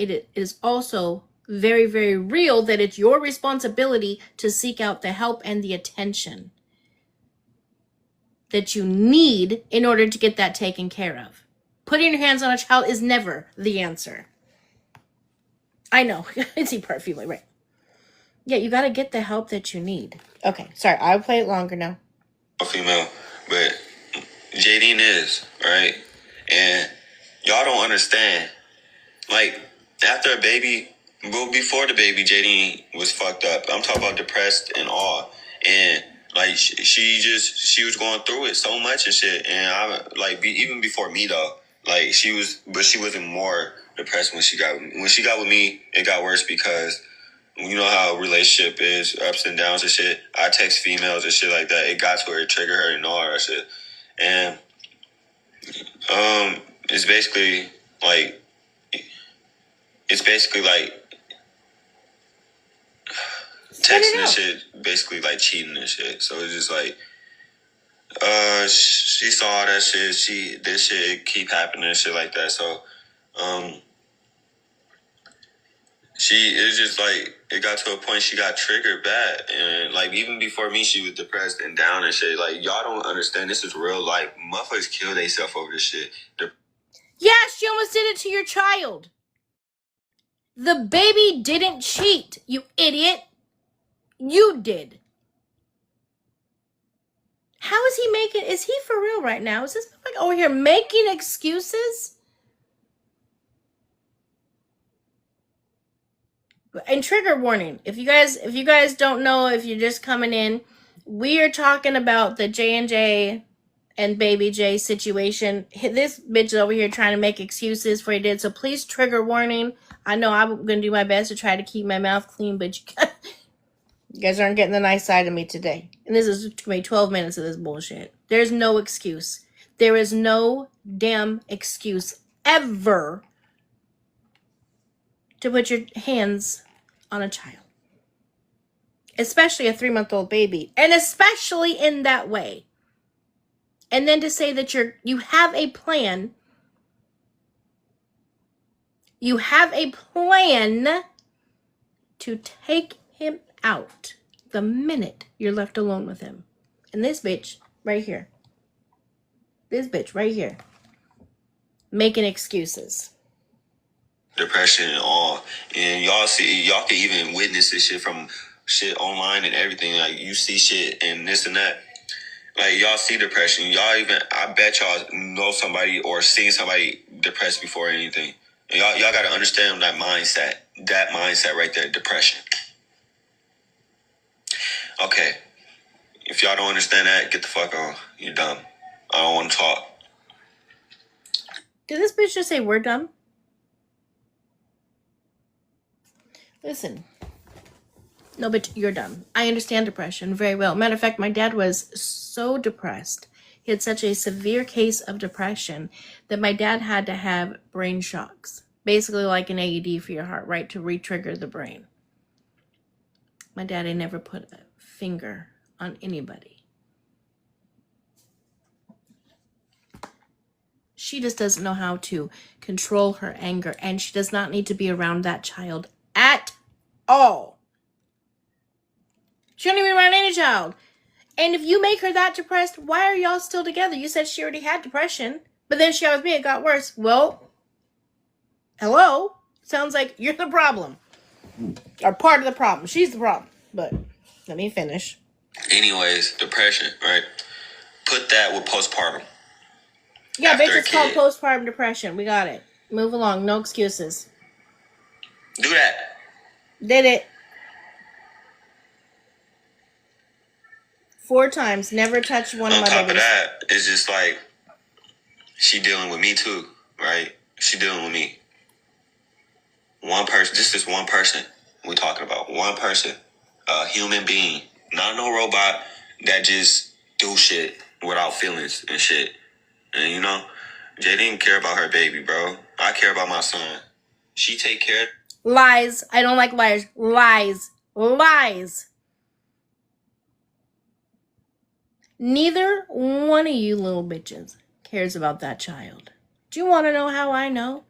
very, very real that it's your responsibility to seek out the help and the attention that you need in order to get that taken care of. Putting your hands on a child is never the answer. I know. I see part female, right? Yeah, you got to get the help that you need. Okay, sorry. I'll play it longer now.
Female, but Jadeen is, right? And y'all don't understand. Like, after a baby, well, before the baby, Jadeen was fucked up. I'm talking about depressed and all. And, like, she was going through it so much and shit. And even before me, though, like, but she wasn't more depressed when she got with me. It got worse because you know how a relationship is, ups and downs and shit. I text females and shit like that. It got to her, it triggered her and all that shit. And, it's basically like, texting and shit, basically like cheating and shit. So it's just like, she saw that shit. This shit keep happening and shit like that. So, it's just like, it got to a point she got triggered bad. And like, even before me, she was depressed and down and shit. Like, y'all don't understand. This is real life. Motherfuckers kill themselves over this shit.
Yeah, she almost did it to your child. The baby didn't cheat, you idiot. You did. How is he making... Is he for real right now? Is this like over here making excuses? And trigger warning. If you guys don't know, if you're just coming in, we are talking about the J&J and Baby J situation. This bitch is over here trying to make excuses for what he did. So please, trigger warning. I know I'm going to do my best to try to keep my mouth clean, but you guys aren't getting the nice side of me today. And this is going to be 12 minutes of this bullshit. There's no excuse. There is no damn excuse ever to put your hands on a child. Especially a 3-month-old baby. And especially in that way. And then to say that you have a plan. You have a plan to take him out the minute you're left alone with him. And this bitch right here. This bitch right here. Making excuses.
Depression and all. And y'all can even witness this shit from shit online and everything. Like, you see shit and this and that. Like, y'all see depression. I bet y'all know somebody or seen somebody depressed before anything. And y'all gotta understand that mindset. That mindset right there, depression. Okay. If y'all don't understand that, get the fuck on. You're dumb. I don't want to talk.
Did this bitch just say we're dumb? Listen. No, but you're dumb. I understand depression very well. Matter of fact, my dad was so depressed. He had such a severe case of depression that my dad had to have brain shocks. Basically like an AED for your heart, right? To re-trigger the brain. My dad ain't never put a finger on anybody. She just doesn't know how to control her anger, and she does not need to be around that child at all. She don't even around any child. And if you make her that depressed, why are y'all still together? You said she already had depression, but then she got with me, it got worse. Well, hello? Sounds like you're the problem. Or part of the problem. She's the problem. But let me finish.
Anyways, depression, right? Put that with postpartum.
Yeah, bitch, it's called postpartum depression. We got it. Move along. No excuses.
Do that.
Did it. 4 times. Never touched one of my babies.
On top of that, it's just like, she dealing with me too, right? She dealing with me. One person. This is one person we're talking about. One person. A human being. Not no robot that just do shit without feelings and shit. And you know, Jay didn't care about her baby, bro. I care about my son. She take care.
Lies. I don't like liars. Lies. Lies. Neither one of you little bitches cares about that child. Do you want to know how I know?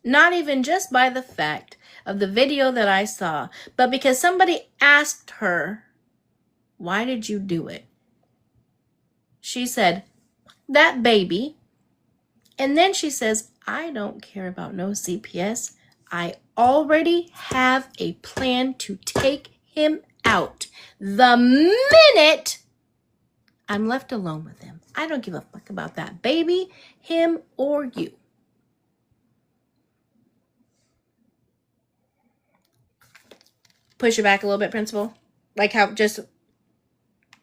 Not even just by the fact of the video that I saw, but because somebody asked her, why did you do it? She said, that baby. And then she says, I don't care about no CPS. I already have a plan to take him out the minute I'm left alone with him. I don't give a fuck about that baby, him, or you. Push it back a little bit, Principal. Like how just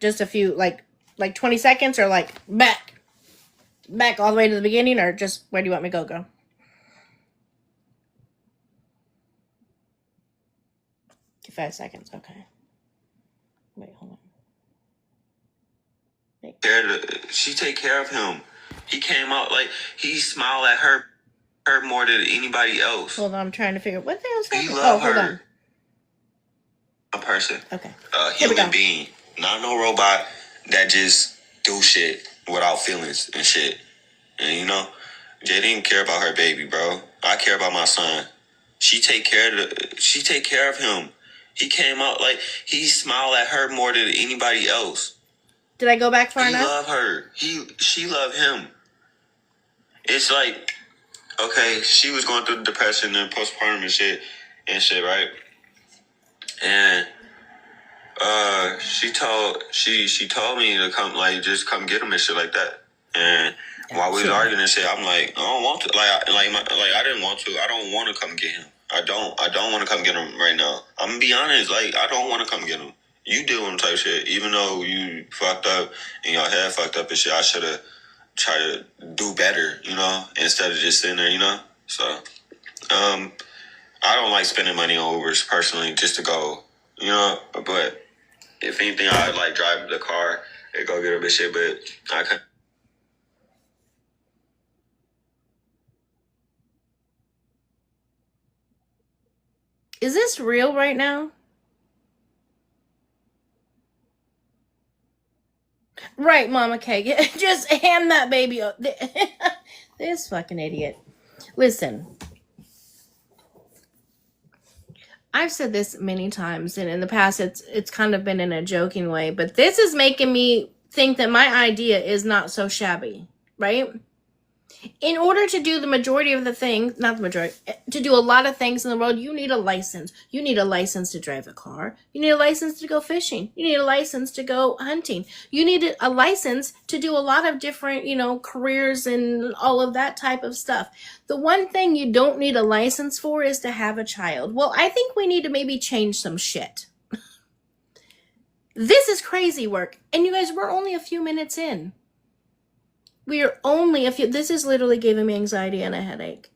a few, like 20 seconds, or like back all the way to the beginning, or just where do you want me to go? 5 seconds, okay. Wait, hold on.
She take care of him. He came out like he smiled at her more than anybody else.
Hold on, I'm trying to figure what the hell's happening.
He loved her.
Hold on.
A person.
Okay.
A human being. Not no robot that just do shit without feelings and shit. And you know, Jay didn't care about her baby, bro. I care about my son. She take care of him. He came out like he smiled at her more than anybody else.
Did I go back far enough?
He loved her. She loved him. It's like, okay, she was going through depression and postpartum and shit, right? And she told me to come, like, just come get him and shit like that. And while we was arguing and shit, I'm like, I don't want to, I didn't want to. I don't want to come get him. I don't want to come get him right now. I'm gonna be honest, like, I don't want to come get him. You deal with him type shit. Even though you fucked up and your head fucked up and shit, I should have tried to do better, you know, instead of just sitting there, you know. So, I don't like spending money on Ubers personally, just to go, you know. But if anything, I'd like drive the car and go get him and shit. But I can't.
Is this real right now? Right, Mama K. Just hand that baby up. This fucking idiot. Listen. I've said this many times, and in the past it's kind of been in a joking way, but this is making me think that my idea is not so shabby, right? In order to do the majority of the things, not the majority, to do a lot of things in the world, you need a license. You need a license to drive a car. You need a license to go fishing. You need a license to go hunting. You need a license to do a lot of different, you know, careers and all of that type of stuff. The one thing you don't need a license for is to have a child. Well, I think we need to maybe change some shit. This is crazy work. And you guys, we're only a few minutes in. We are only a few. This is literally giving me anxiety and a headache.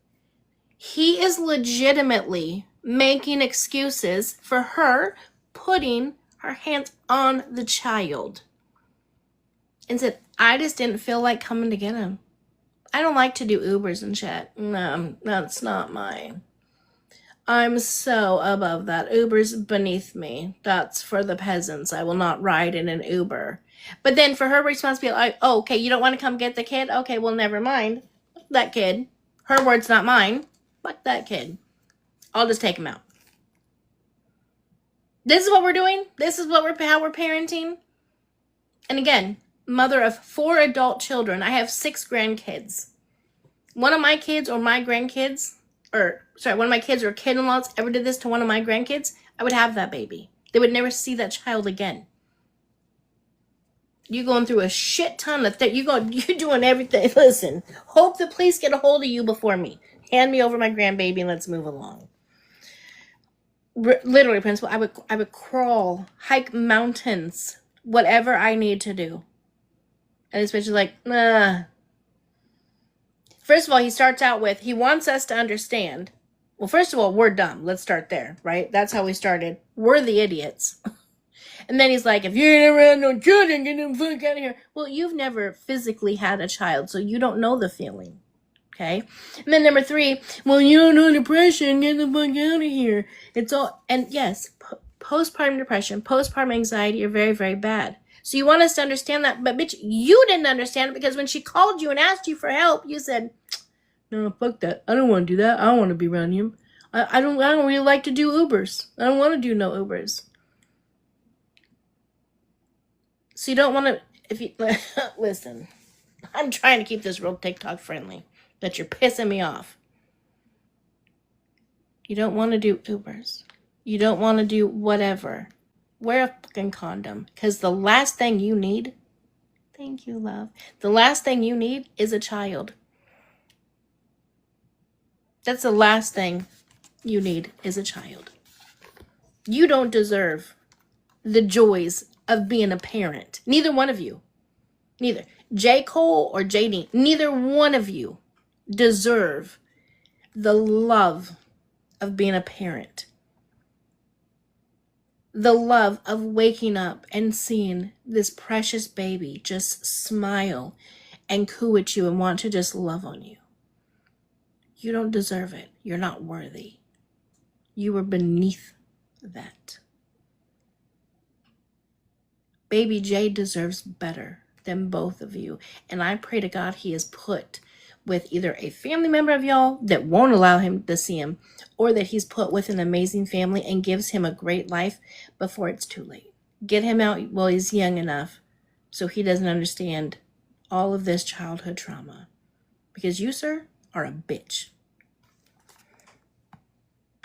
He is legitimately making excuses for her putting her hands on the child. And said, I just didn't feel like coming to get him. I don't like to do Ubers and shit. No, that's not mine. I'm so above that. Uber's beneath me. That's for the peasants. I will not ride in an Uber. But then for her responsibility, like, oh, okay, you don't want to come get the kid? Okay, well, never mind. Fuck that kid. Her word's not mine. Fuck that kid. I'll just take him out. This is what we're doing. This is how we're parenting. And again, mother of 4 adult children. I have 6 grandkids. One of my kids or my grandkids, one of my kids or kid-in-laws ever did this to one of my grandkids, I would have that baby. They would never see that child again. You're going through a shit ton of things. You're doing everything. Listen, hope the police get a hold of you before me. Hand me over my grandbaby and let's move along. Literally, Principal, I would crawl, hike mountains, whatever I need to do. And this bitch is like, nah. First of all, he starts out with, he wants us to understand. Well, first of all, we're dumb. Let's start there, right? That's how we started. We're the idiots. And then he's like, if you ain't ever had no children, get them fuck out of here. Well, you've never physically had a child, so you don't know the feeling. Okay? And then number 3, well, you don't know depression, get the fuck out of here. It's all, and yes, postpartum depression, postpartum anxiety are very, very bad. So you want us to understand that, but bitch, you didn't understand it because when she called you and asked you for help, you said, no, fuck that. I don't want to do that. I don't want to be around him. I don't really like to do Ubers. I don't want to do no Ubers. So you don't want to, if you, listen, I'm trying to keep this real TikTok friendly, but you're pissing me off. You don't want to do Ubers. You don't want to do whatever. Wear a fucking condom. Because the last thing you need Thank you, love. The last thing you need is a child. That's the last thing you need is a child. You don't deserve the joys of being a parent. Neither one of you. Neither. Jaycole or Jadeen, neither one of you deserve the love of being a parent. The love of waking up and seeing this precious baby just smile and coo at you and want to just love on you. You don't deserve it. You're not worthy. You were beneath that. Baby Jay deserves better than both of you. And I pray to God he is put with either a family member of y'all that won't allow him to see him, or that he's put with an amazing family and gives him a great life before it's too late. Get him out while he's young enough so he doesn't understand all of this childhood trauma. Because you, sir, are a bitch.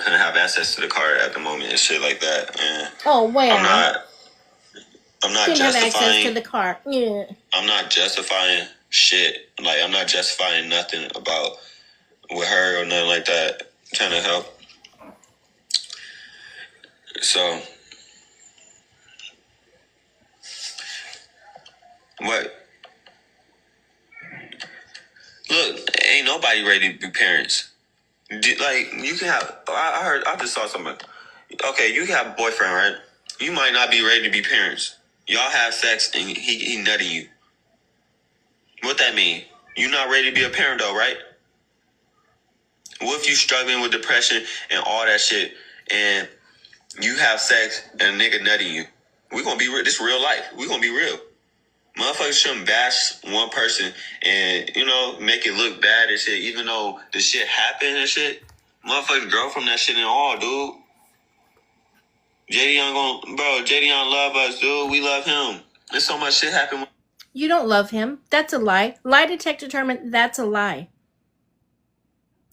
I have access to the car at the moment and shit like that. And
oh, well.
I'm not
didn't
justifying.
Have access to the car. Yeah.
I'm not justifying shit. Like, I'm not justifying nothing about with her or nothing like that. I'm trying to help. So, what? Look, ain't nobody ready to be parents. Like, you can have. I just saw something. Okay, you can have a boyfriend, right? You might not be ready to be parents. Y'all have sex and he nutting you. What that mean? You not ready to be a parent though, right? What if you struggling with depression and all that shit, and you have sex and a nigga nutting you? We gonna be real. This real life. We gonna be real. Motherfuckers shouldn't bash one person and, make it look bad and shit, even though the shit happened and shit. Motherfuckers grow from that shit and all, dude. Jadion love us, dude. We love him. There's so much shit happen.
You don't love him. That's a lie. Lie detector determined that's a lie.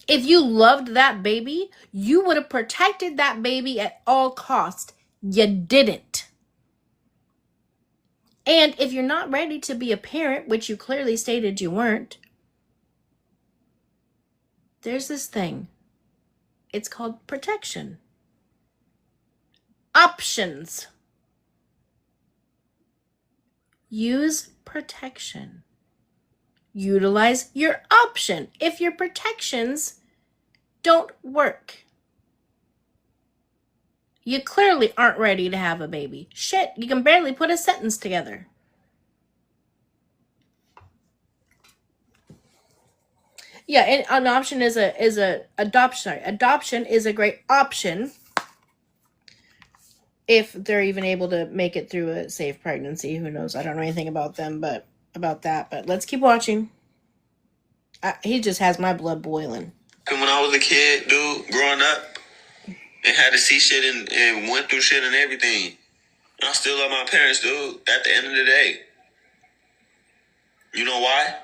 If you loved that baby, you would have protected that baby at all costs. You didn't. And if you're not ready to be a parent, which you clearly stated you weren't, there's this thing. It's called protection. Options. Use protection. Utilize your option if your protections don't work. You clearly aren't ready to have a baby. Shit, you can barely put a sentence together. Yeah, and an option is adoption is a great option if they're even able to make it through a safe pregnancy. Who knows? I don't know anything about them, but let's keep watching. He just has my blood boiling.
When I was a kid, dude, growing up, and had to see shit and went through shit and everything, I still love my parents, dude. At the end of the day, you know why?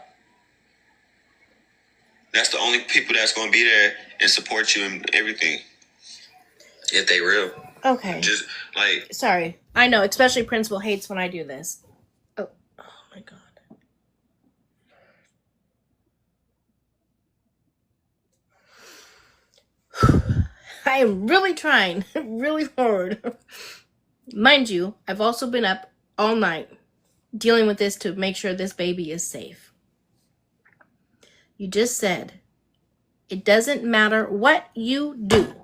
That's the only people that's gonna be there and support you and everything. If they real.
Okay.
Just like.
Sorry, I know. Especially Principal hates when I do this. Oh my God. I am really trying, really hard. Mind you, I've also been up all night dealing with this to make sure this baby is safe. You just said, it doesn't matter what you do.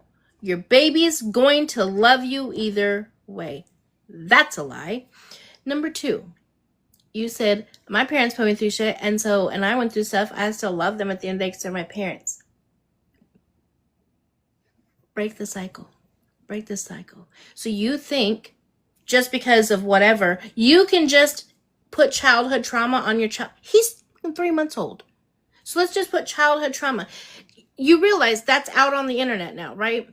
Your baby is going to love you either way. That's a lie. Number 2, you said, my parents put me through shit, and I went through stuff. I still love them at the end of the day because they're my parents. Break the cycle. Break the cycle. So you think just because of whatever, you can just put childhood trauma on your child. He's 3 months old. So let's just put childhood trauma. You realize that's out on the internet now, right?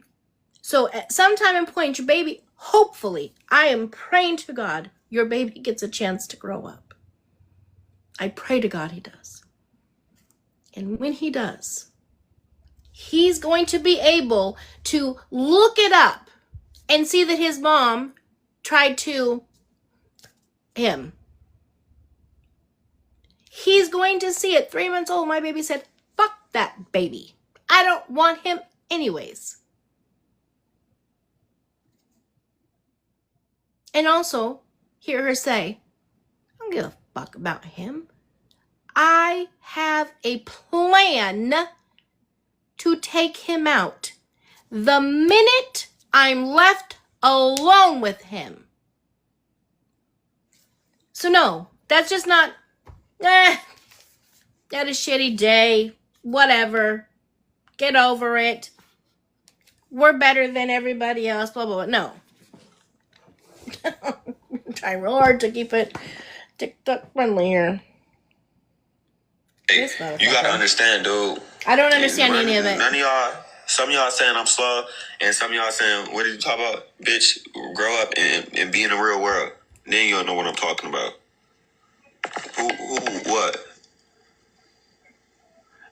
So at some time and point, your baby, hopefully, I am praying to God, your baby gets a chance to grow up. I pray to God he does. And when he does, he's going to be able to look it up and see that his mom tried to him. He's going to see it. 3 months old, my baby said, fuck that baby. I don't want him anyways. And also, hear her say, I don't give a fuck about him. I have a plan to take him out the minute I'm left alone with him. So no, that's just not, that a shitty day, whatever, get over it. We're better than everybody else, blah, blah, blah. No. I'm trying real hard to keep it TikTok friendly here.
Hey, you gotta understand, dude.
I don't understand any of it.
None of y'all, some of y'all saying I'm slow, and some of y'all saying, what did you talk about? Bitch, grow up and be in the real world. Then you'll know what I'm talking about. Who, what?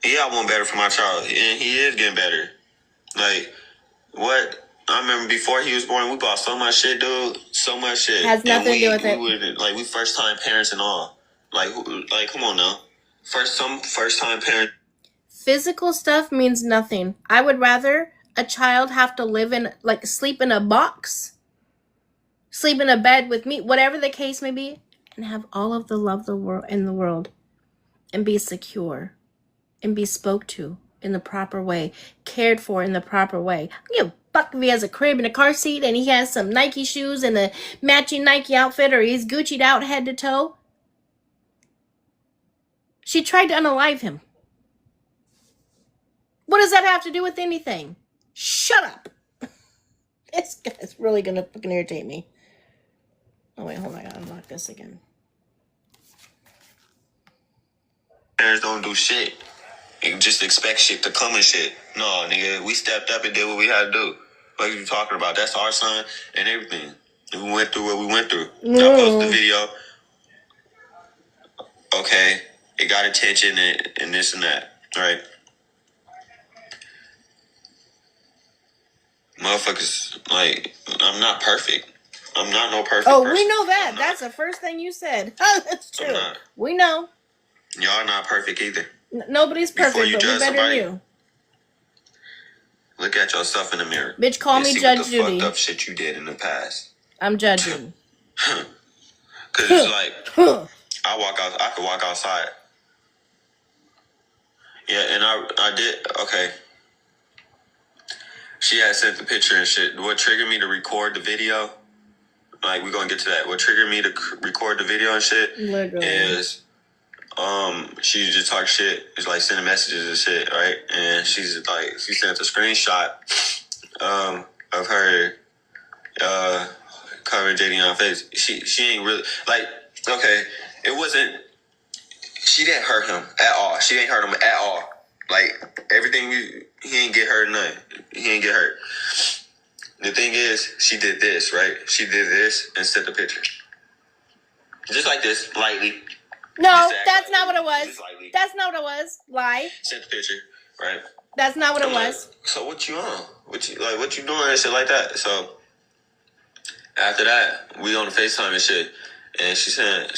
Yeah, I want better for my child, and he is getting better. Like, what? I remember before he was born, we bought so much shit, dude. So much shit.
Has nothing to do with it.
We first time parents and all. Like, come on now. First time parents.
Physical stuff means nothing. I would rather a child have to live in, like, sleep in a box, sleep in a bed with me, whatever the case may be, and have all of the love in the world, and be secure, and be spoke to in the proper way, cared for in the proper way. I don't give a fuck if he has a crib and a car seat, and he has some Nike shoes and a matching Nike outfit, or he's Gucci'd out head to toe. She tried to unalive him. What does that have to do with anything? Shut up. This guy's really gonna fucking irritate me. Oh wait, hold on, I gotta unlock this again.
Parents don't do shit. You just expect shit to come and shit. No, nigga, we stepped up and did what we had to do. What are you talking about? That's our son and everything. We went through what we went through. I posted the video. Okay, it got attention and this and that, right? Motherfuckers, like, I'm not perfect. I'm not no perfect person.
We know that. That's the first thing you said. Oh, that's true. We know.
Y'all not perfect either.
Nobody's perfect, but we better than you.
Look at yourself in the mirror.
Bitch, call me Judge Judy.
The fucked up shit you did in the past.
I'm judging.
Cause it's like I could walk outside. Yeah, and I did. Okay. She had sent the picture and shit. What triggered me to record the video? Like, we're gonna get to that. What triggered me to record the video and shit is she just talk shit. It's like sending messages and shit, right? And she sent a screenshot of her covering Jadeen on face. She ain't really like, okay, it wasn't, she didn't hurt him at all. She ain't hurt him at all. Like, everything he ain't get hurt nothing. He ain't get hurt. The thing is, she did this, right? She did this and sent the picture. Just like this, lightly.
No, that's not what it was. That's not what it was. Lie.
Sent the picture, right?
That's not what it was.
Like, so what you on? What you doing and shit like that? So after that, we on the FaceTime and shit. And she said,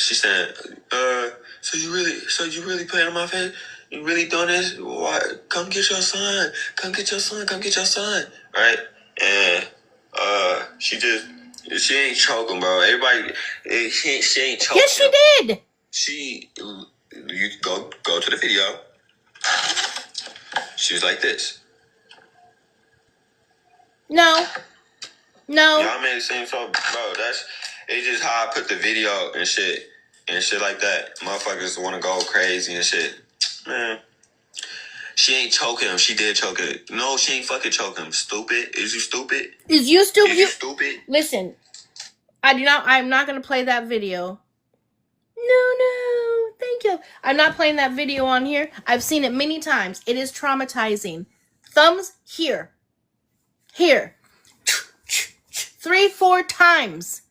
so you really playing on my face? You really doing this? Why? Come get your son. Come get your son. Right? And she ain't choking, bro. Everybody, she ain't choking.
Yes, she did.
You go to the video. She was like this.
No.
Y'all made it seem so, bro. It's just how I put the video and shit like that. Motherfuckers want to go crazy and shit. Man, she ain't choking him. She did choke him. No, she ain't fucking choking him. Stupid. Is you stupid?
Is you stupid?
Is you stupid?
Listen, I'm not gonna play that video. No, thank you. I'm not playing that video on here. I've seen it many times. It is traumatizing. Thumbs here. 3-4 times.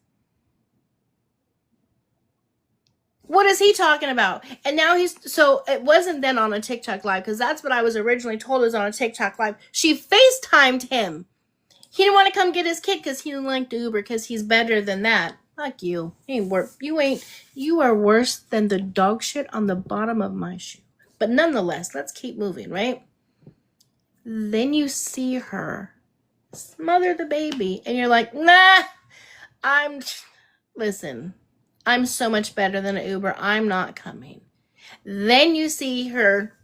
What is he talking about? And now so it wasn't then on a TikTok live, because that's what I was originally told was on a TikTok live. She FaceTimed him. He didn't want to come get his kid because he didn't like the Uber because he's better than that. Fuck you. You are worse than the dog shit on the bottom of my shoe. But nonetheless, let's keep moving, right? Then you see her smother the baby, and you're like, nah, listen, I'm so much better than an Uber. I'm not coming. Then you see her,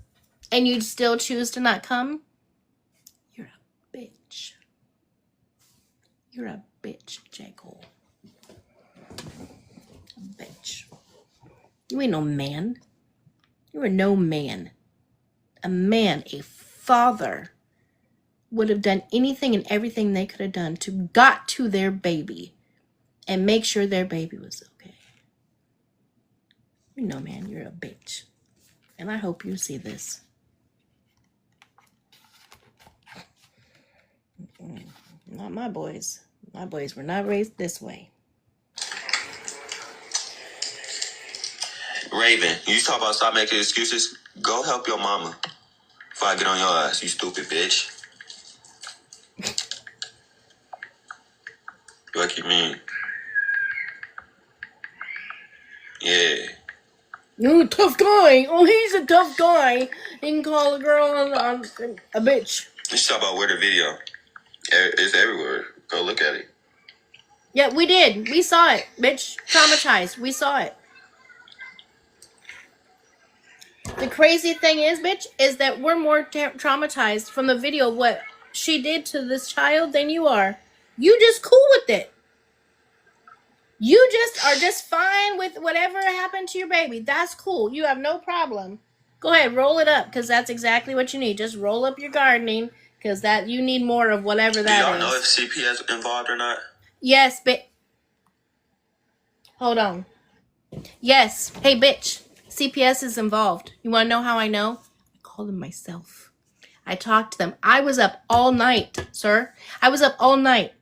and you still choose to not come. You're a bitch. You're a bitch, Jaycole. Bitch. You ain't no man. You are no man. A man, a father, would have done anything and everything they could have done to got to their baby and make sure their baby was okay. You know, man, you're a bitch. And I hope you see this. Not my boys. My boys were not raised this way.
Raven, you talk about stop making excuses. Go help your mama before I get on your ass, you stupid bitch. What you mean? Yeah.
You tough guy. Oh, he's a tough guy. He can call a girl on a bitch.
Let's talk about where the video. It's everywhere. Go look at it.
Yeah, we did. We saw it, bitch. Traumatized. We saw it. The crazy thing is, bitch, is that we're more traumatized from the video of what she did to this child than you are. You just cool with it. You just are just fine with whatever happened to your baby. That's cool. You have no problem. Go ahead, roll it up, because that's exactly what you need. Just roll up your gardening, because that you need more of whatever that is.
Do y'all know if CPS involved or not?
Yes, but hold on. Yes. Hey, bitch. CPS is involved. You want to know how I know? I called them myself. I talked to them. I was up all night, sir. I was up all night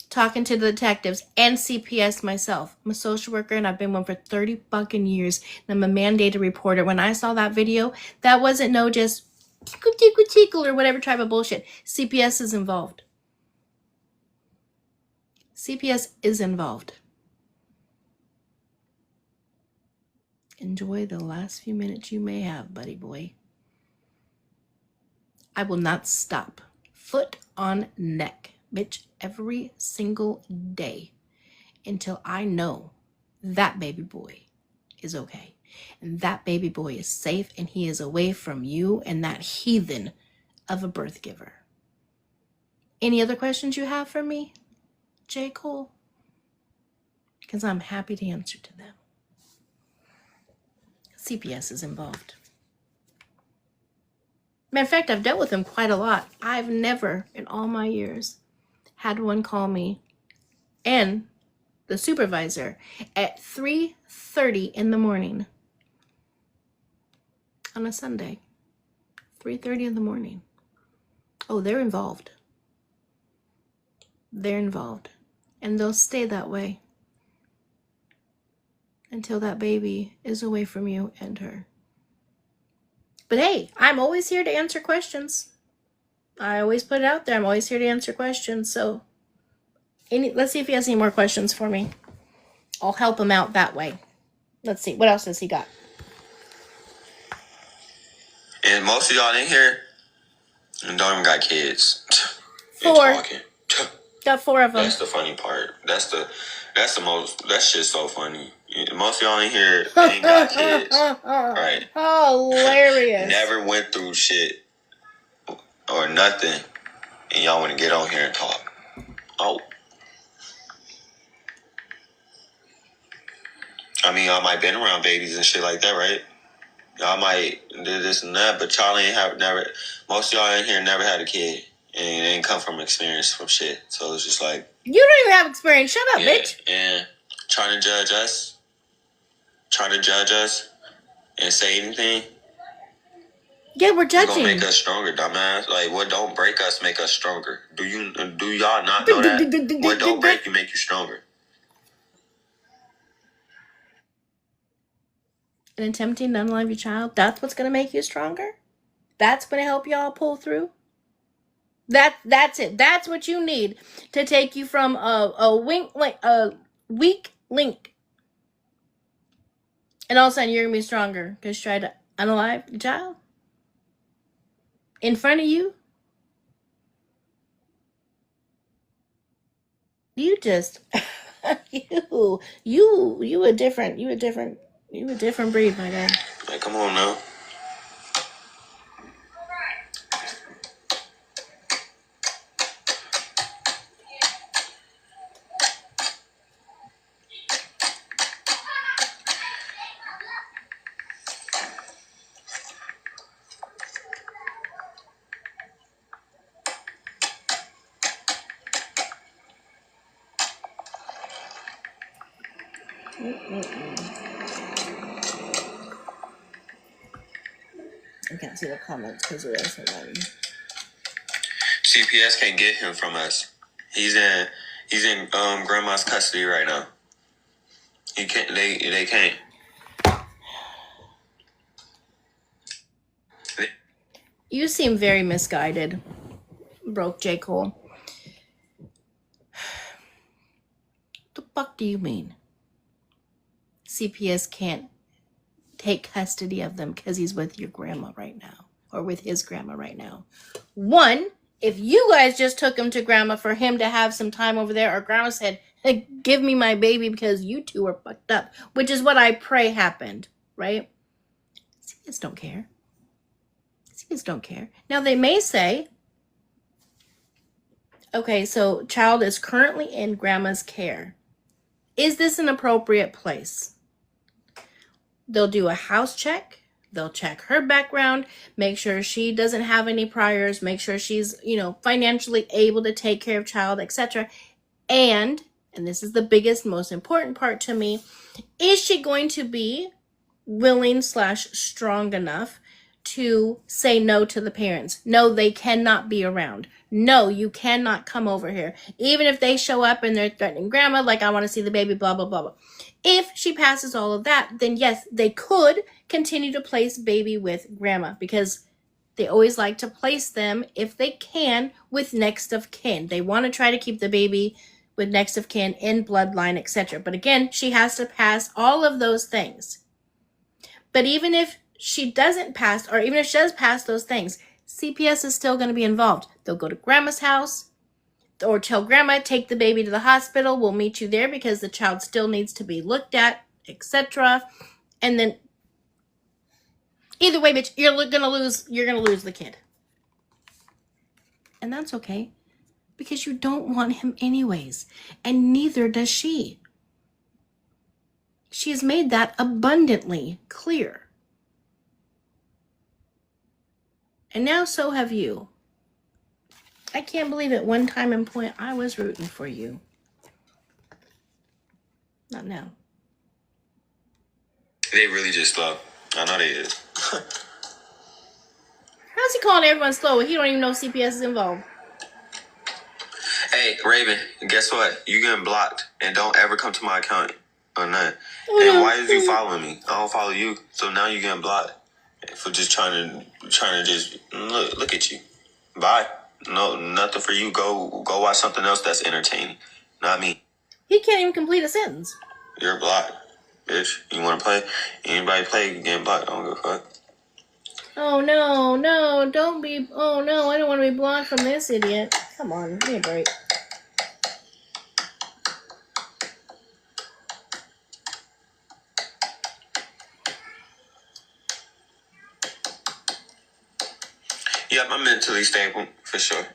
talking to the detectives and CPS myself. I'm a social worker, and I've been one for 30 fucking years. And I'm a mandated reporter. When I saw that video, that wasn't no just tickle or whatever type of bullshit. CPS is involved. CPS is involved. Enjoy the last few minutes you may have, buddy boy. I will not stop. Foot on neck, bitch, every single day until I know that baby boy is okay. And that baby boy is safe, and he is away from you and that heathen of a birth giver. Any other questions you have for me, Jaycole? Because I'm happy to answer to them. CPS is involved. Matter of fact, I've dealt with him quite a lot. I've never, in all my years, had one call me and the supervisor at 3:30 in the morning on a Sunday. 3:30 in the morning. Oh, they're involved. They're involved. And they'll stay that way until that baby is away from you and her. But hey, I'm always here to answer questions. I always put it out there. I'm always here to answer questions. So let's see if he has any more questions for me. I'll help him out that way. Let's see. What else has he got?
And most of y'all in here don't even got kids.
4.
Talking.
Got 4 of them.
That's the funny part. That's the most. That shit's so funny. Most of y'all in here ain't got kids, right?
Hilarious.
Never went through shit or nothing, and y'all want to get on here and talk. Oh, I mean, y'all might been around babies and shit like that, right? Y'all might do this and that, but y'all never. Most of y'all in here never had a kid, and it ain't come from experience from shit. So it's just like,
you don't even have experience. Shut up, bitch.
And trying to judge us, and say anything.
Yeah, we're judging.
It's gonna make us stronger, dumbass. Like, what don't break us make us stronger? Do y'all not know that? What don't break you make you stronger?
And attempting to unalive your child, that's what's gonna make you stronger? That's gonna help y'all pull through? That's it. That's what you need to take you from a Weak link. And all of a sudden you're going to be stronger because you tried to unalive the child in front of you. You just you a different breed, my guy.
Like, come on now.
I can't see the comments because there is one.
CPS can't get him from us. He's in grandma's custody right now. He can't. They can't.
You seem very misguided, broke Jaycole. The fuck do you mean? CPS can't take custody of them because he's with your grandma right now, or with his grandma right now. One, if you guys just took him to grandma for him to have some time over there, or grandma said, hey, give me my baby because you two are fucked up, which is what I pray happened, right? CPS don't care. CPS don't care. Now they may say, okay, so child is currently in grandma's care. Is this an appropriate place? They'll do a house check. They'll check her background, make sure she doesn't have any priors, make sure she's, financially able to take care of child, etc. And this is the biggest, most important part to me, is she going to be willing / strong enough to say no to the parents? No, they cannot be around. No, you cannot come over here. Even if they show up and they're threatening grandma, like, I want to see the baby, blah, blah, blah, blah. If she passes all of that, then yes, they could continue to place baby with grandma, because they always like to place them, if they can, with next of kin. They want to try to keep the baby with next of kin in bloodline, etc. But again, she has to pass all of those things. But even if she doesn't pass, or even if she does pass those things, CPS is still going to be involved. They'll go to grandma's house, or tell grandma, take the baby to the hospital. We'll meet you there because the child still needs to be looked at, etc. And then either way, bitch, you're gonna lose the kid. And that's okay, because you don't want him anyways. And neither does she. She has made that abundantly clear. And now so have you. I can't believe at one time and point I was rooting for you. Not now.
They really just slow. I know they is.
How's he calling everyone slow? He don't even know CPS is involved.
Hey, Raven, guess what? You getting blocked, and don't ever come to my account or nothing.
Oh,
and
no.
why is you following me? I don't follow you, so now you getting blocked for just trying to just look at you. Bye. No, nothing for you. Go watch something else that's entertaining. Not me.
He can't even complete a sentence.
You're blocked, bitch. You want to play? Anybody play, getting blocked. I don't give a fuck.
Oh, no, don't be. Oh, no, I don't want to be blocked from this idiot. Come on, give me a break.
Yep, I'm mentally stable, for sure.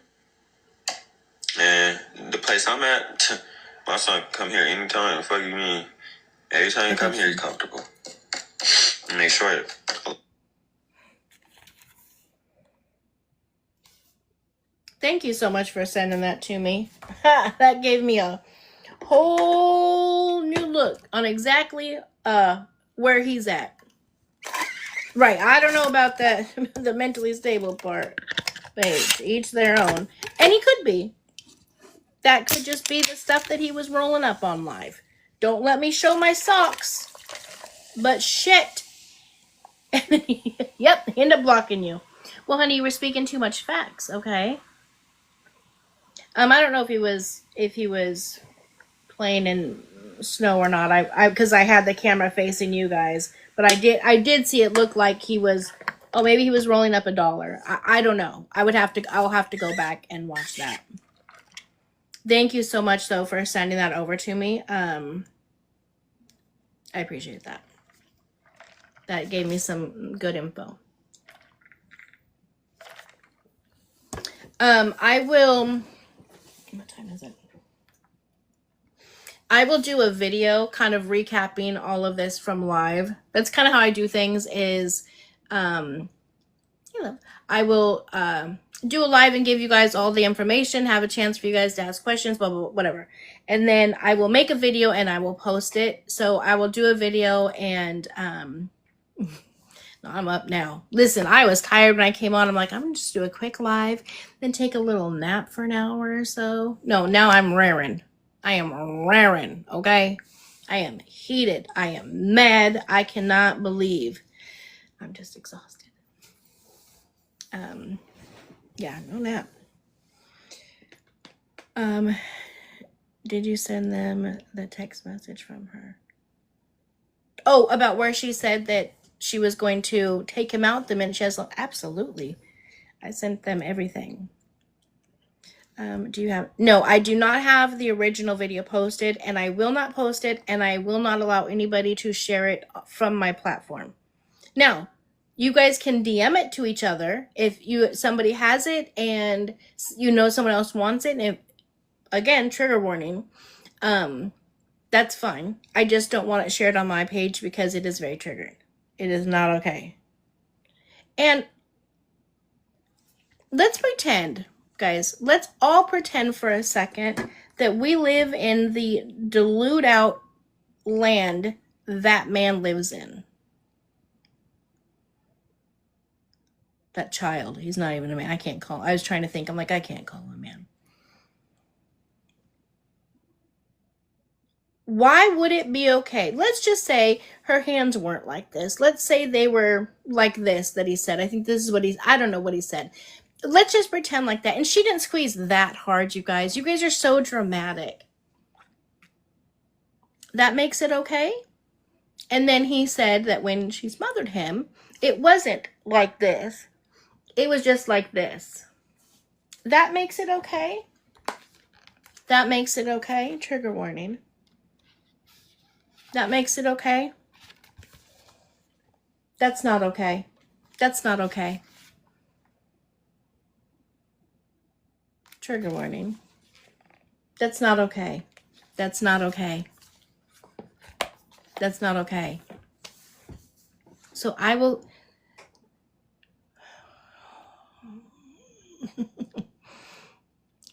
And the place I'm at, my son come here anytime. Fuck you mean? Every time you come here, you're comfortable. Make sure it.
Thank you so much for sending that to me. That gave me a whole new look on exactly where he's at. Right, I don't know about that, the mentally stable part. Hey, to each their own. And he could be. That could just be the stuff that he was rolling up on live. Don't let me show my socks. But shit. Yep, end up blocking you. Well, honey, you were speaking too much facts, okay? I don't know if he was playing in snow or not. I because I had the camera facing you guys, but I did see it look like he was. Oh, maybe he was rolling up $1. I don't know. I'll have to go back and watch that. Thank you so much though for sending that over to me. I appreciate that. That gave me some good info. I will. What time is it? I will do a video kind of recapping all of this from live. That's kind of how I do things is, I will do a live and give you guys all the information, have a chance for you guys to ask questions, blah, blah, blah, whatever. And then I will make a video and I will post it. So I will do a video and, no, I'm up now. Listen, I was tired when I came on. I'm like, I'm going to just do a quick live, then take a little nap for an hour or so. No, now I'm raring. I am raring, okay? I am heated. I am mad. I cannot believe. I'm just exhausted. Yeah, no nap. Did you send them the text message from her? Oh, about where she said that she was going to take him out the minute she has. Absolutely. I sent them everything. Do you have? No, I do not have the original video posted, and I will not post it, and I will not allow anybody to share it from my platform. Now, you guys can DM it to each other if somebody has it and you know someone else wants it. And if, again, trigger warning. That's fine. I just don't want it shared on my page because it is very triggering. It is not okay. And let's pretend, guys, let's all pretend for a second that we live in the dilute out land that man lives in. That child, he's not even a man. I can't call. I was trying to think. I'm like, I can't call him a man. Why would it be okay? Let's just say her hands weren't like this. Let's say they were like this that he said. I think this is what I don't know what he said. Let's just pretend like that. And she didn't squeeze that hard, you guys. You guys are so dramatic. That makes it okay? And then he said that when she smothered him, it wasn't like this. It was just like this. That makes it okay? That makes it okay? Trigger warning. That makes it okay? That's not okay. That's not okay. Trigger warning. That's not okay. That's not okay. That's not okay. So I will...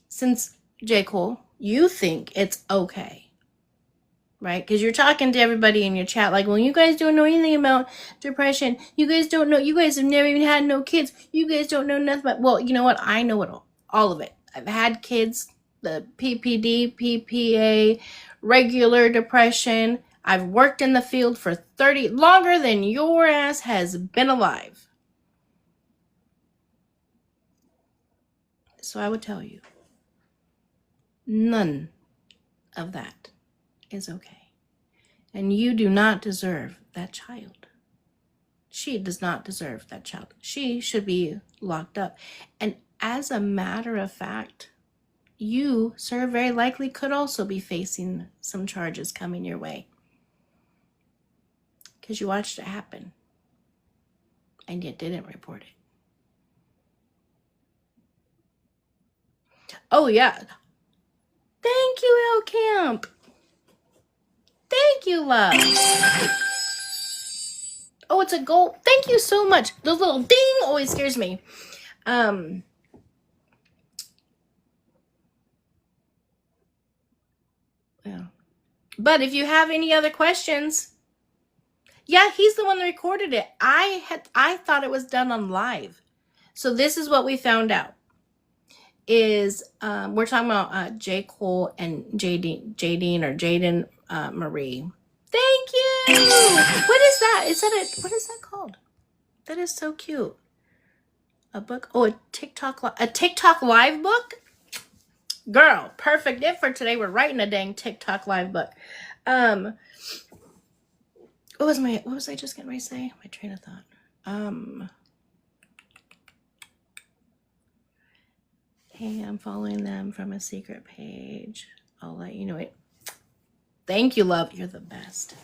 Since, Jaycole, you think it's okay, right? Because you're talking to everybody in your chat like, well, you guys don't know anything about depression. You guys don't know. You guys have never even had no kids. You guys don't know nothing about... Well, you know what? I know it all of it. I've had kids, the PPD, PPA, regular depression. I've worked in the field for longer than your ass has been alive. So I would tell you, none of that is okay. And you do not deserve that child. She does not deserve that child. She should be locked up. And as a matter of fact, you, sir, very likely could also be facing some charges coming your way. Because you watched it happen. And you didn't report it. Oh, yeah. Thank you, El Camp. Thank you, love. Oh, it's a gold. Thank you so much. The little ding always scares me. Yeah. But if you have any other questions, yeah, he's the one that recorded it. I thought it was done on live. So this is what we found out. Is we're talking about Jaycole and Jadeen or Jaden Marie. Thank you. What is that? What is that called? That is so cute. A book? Oh, a TikTok live book? Girl, perfect gift for today. We're writing a dang TikTok live book. What was I just getting ready to say? My train of thought. Hey, I'm following them from a secret page. I'll let you know it. Thank you, love. You're the best.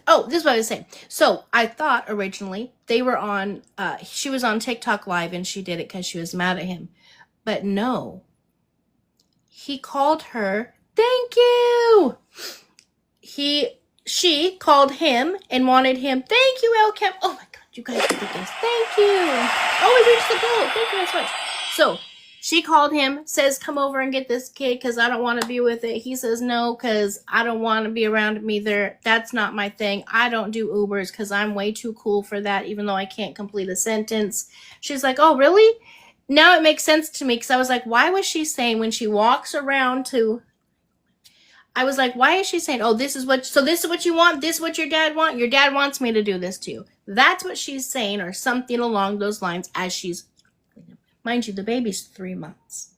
Oh, this is what I was saying. So I thought originally they were on, she was on TikTok live and she did it because she was mad at him. But no, he called her. Thank you. She called him and wanted him. Thank you, El Cap. Oh my God, you guys are the best. Thank you. Oh, we reached the goal. Thank you so much. So she called him, says, come over and get this kid because I don't want to be with it. He says, no, because I don't want to be around him either. That's not my thing. I don't do Ubers because I'm way too cool for that, even though I can't complete a sentence. She's like, oh, really? Now it makes sense to me because I was like, why was she saying when she walks around to... I was like, why is she saying, oh, this is what you want? This is what your dad wants? Your dad wants me to do this to you. That's what she's saying, or something along those lines as she's... Mind you, the baby's 3 months.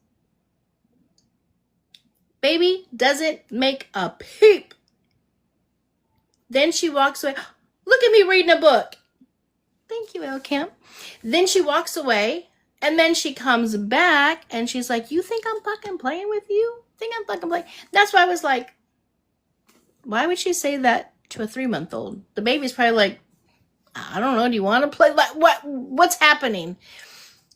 Baby doesn't make a peep. Then she walks away. Look at me reading a book. Thank you, El Kim. Then she walks away, and then she comes back, and she's like, you think I'm fucking playing with you? Think I'm fucking playing? That's why I was like, why would she say that to a 3-month-old? The baby's probably like, I don't know, do you want to play? What's happening?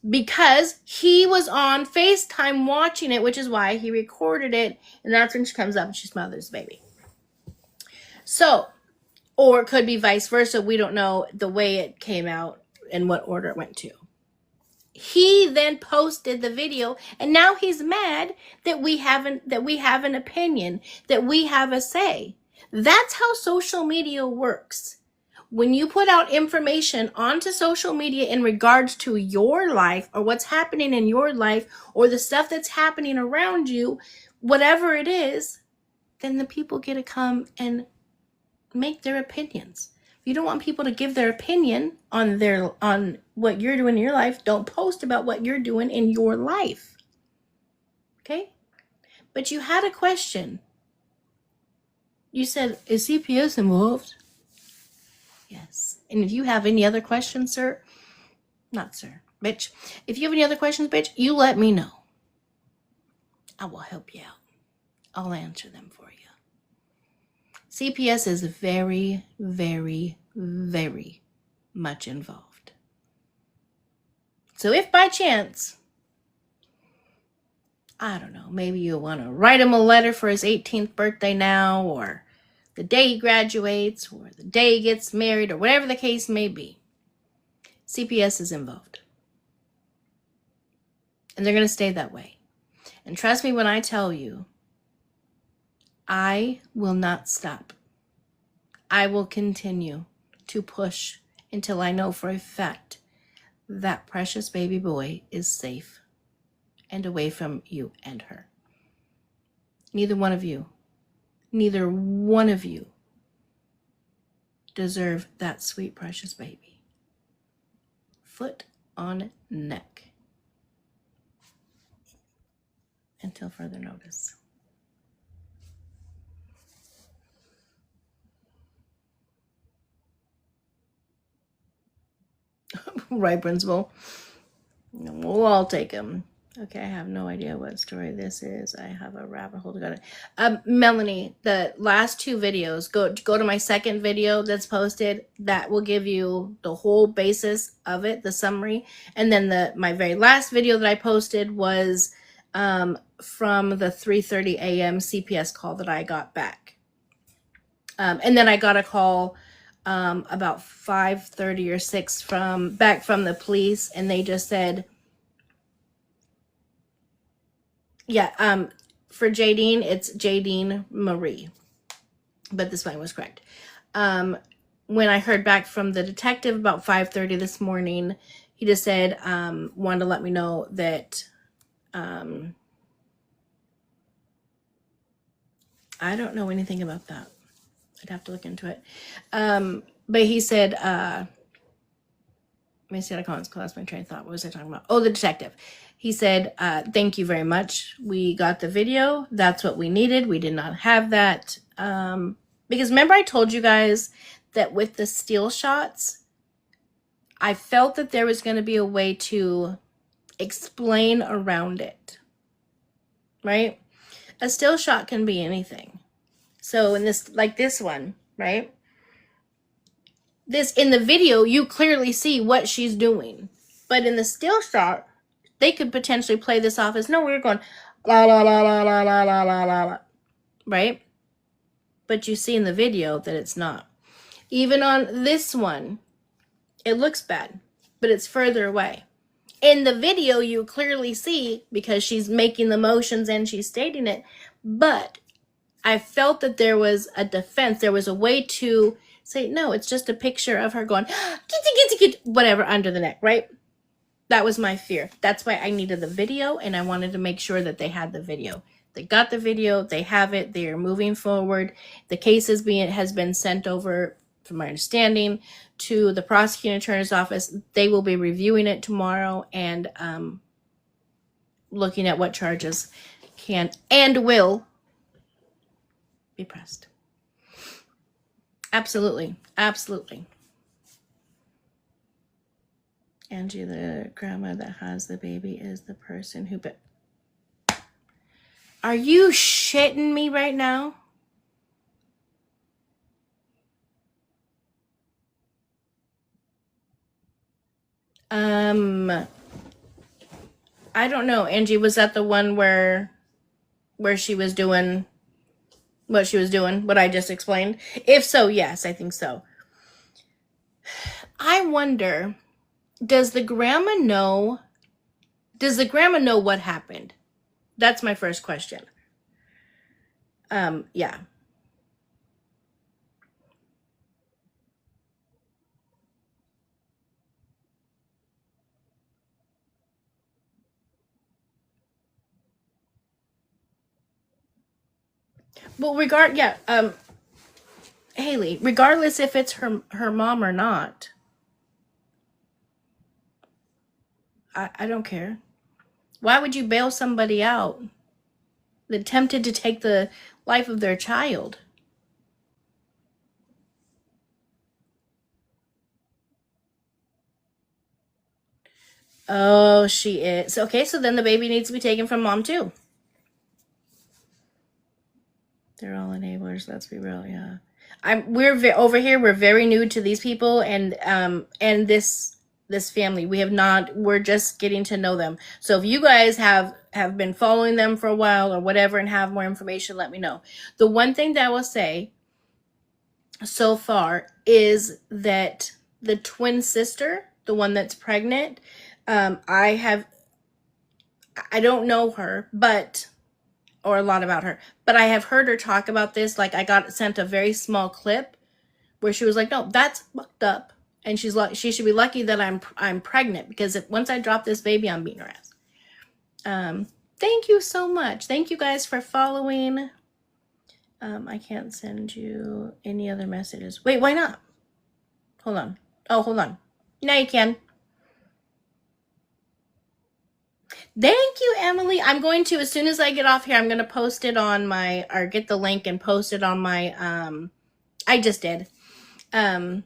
Because he was on FaceTime watching it, which is why he recorded it, and that's when she comes up and she smothers the baby. So, or it could be vice versa. We don't know the way it came out and what order it went to. He then posted the video, and now he's mad that we have an opinion, that we have a say. That's how social media works. When you put out information onto social media in regards to your life or what's happening in your life or the stuff that's happening around you, whatever it is, then the people get to come and make their opinions. If you don't want people to give their opinion on what you're doing in your life, don't post about what you're doing in your life. Okay? But you had a question. You said, is CPS involved? Yes. And if you have any other questions, sir, not sir, bitch. If you have any other questions, bitch, you let me know. I will help you out. I'll answer them for you. CPS is very, very, very much involved. So if by chance, I don't know, maybe you'll want to write him a letter for his 18th birthday now, or the day he graduates, or the day he gets married, or whatever the case may be, CPS is involved. And they're going to stay that way. And trust me when I tell you, I will not stop. I will continue to push until I know for a fact that precious baby boy is safe and away from you and her. Neither one of you deserve that sweet, precious baby. Foot on neck. Until further notice. Right, Principal. We'll all take him. Okay, I have no idea what story this is. I have a rabbit hole to go to. Melanie, the last 2 videos, go to my second video that's posted. That will give you the whole basis of it, the summary. And then my very last video that I posted was from the 3:30 a.m. CPS call that I got back. And then I got a call about 5:30 or 6 back from the police, and they just said, yeah, for Jadeen, it's Jadeen Marie, but this one was correct. When I heard back from the detective about 5:30 this morning, he just said, wanted to let me know that, I don't know anything about that. I'd have to look into it. But he said, let me see how to comments class my train of thought. What was I talking about? Oh, the detective. He said, thank you very much. We got the video. That's what we needed. We did not have that Because remember I told you guys that with the steel shots, I felt that there was going to be a way to explain around it, right? A still shot can be anything. So in this, like this one, right? This, in the video, you clearly see what she's doing. But in the still shot, they could potentially play this off as, no, we were going, la, la, la, la, la, la, la, la, la, la, right? But you see in the video that it's not. Even on this one, it looks bad, but it's further away. In the video, you clearly see, because she's making the motions and she's stating it, but I felt that there was a defense. There was a way to say, no, it's just a picture of her going, kitty, whatever, under the neck, right? That was my fear. That's why I needed the video, and I wanted to make sure that they had the video. They got the video. They have it. They are moving forward. The case has been sent over, from my understanding, to the prosecuting attorney's office. They will be reviewing it tomorrow and looking at what charges can and will be pressed. Absolutely. Absolutely. Angie, the grandma that has the baby, is the person who... Are you shitting me right now? I don't know. Angie, was that the one where she was doing what she was doing, what I just explained? If so, yes, I think so. I wonder, does the grandma know what happened? That's my first question. Yeah. Well, Haley, regardless if it's her mom or not, I don't care. Why would you bail somebody out that attempted to take the life of their child? Oh, she is. Okay, so then the baby needs to be taken from mom too. They're all enablers, let's be real, yeah. Over here, we're very new to these people and this family. We're just getting to know them. So if you guys have been following them for a while or whatever and have more information, let me know. The one thing that I will say so far is that the twin sister, the one that's pregnant, I don't know her, or a lot about her, but I have heard her talk about this. Like, I got sent a very small clip where she was like, no, that's fucked up. And she's like, she should be lucky that I'm pregnant, because once I drop this baby, I'm beating her ass. Thank you so much. Thank you guys for following. I can't send you any other messages. Wait, why not? Hold on. Oh, hold on. Now you can. Thank you, Emily. I'm going to, as soon as I get off here, I'm going to post it on or get the link and post it on my, I just did. And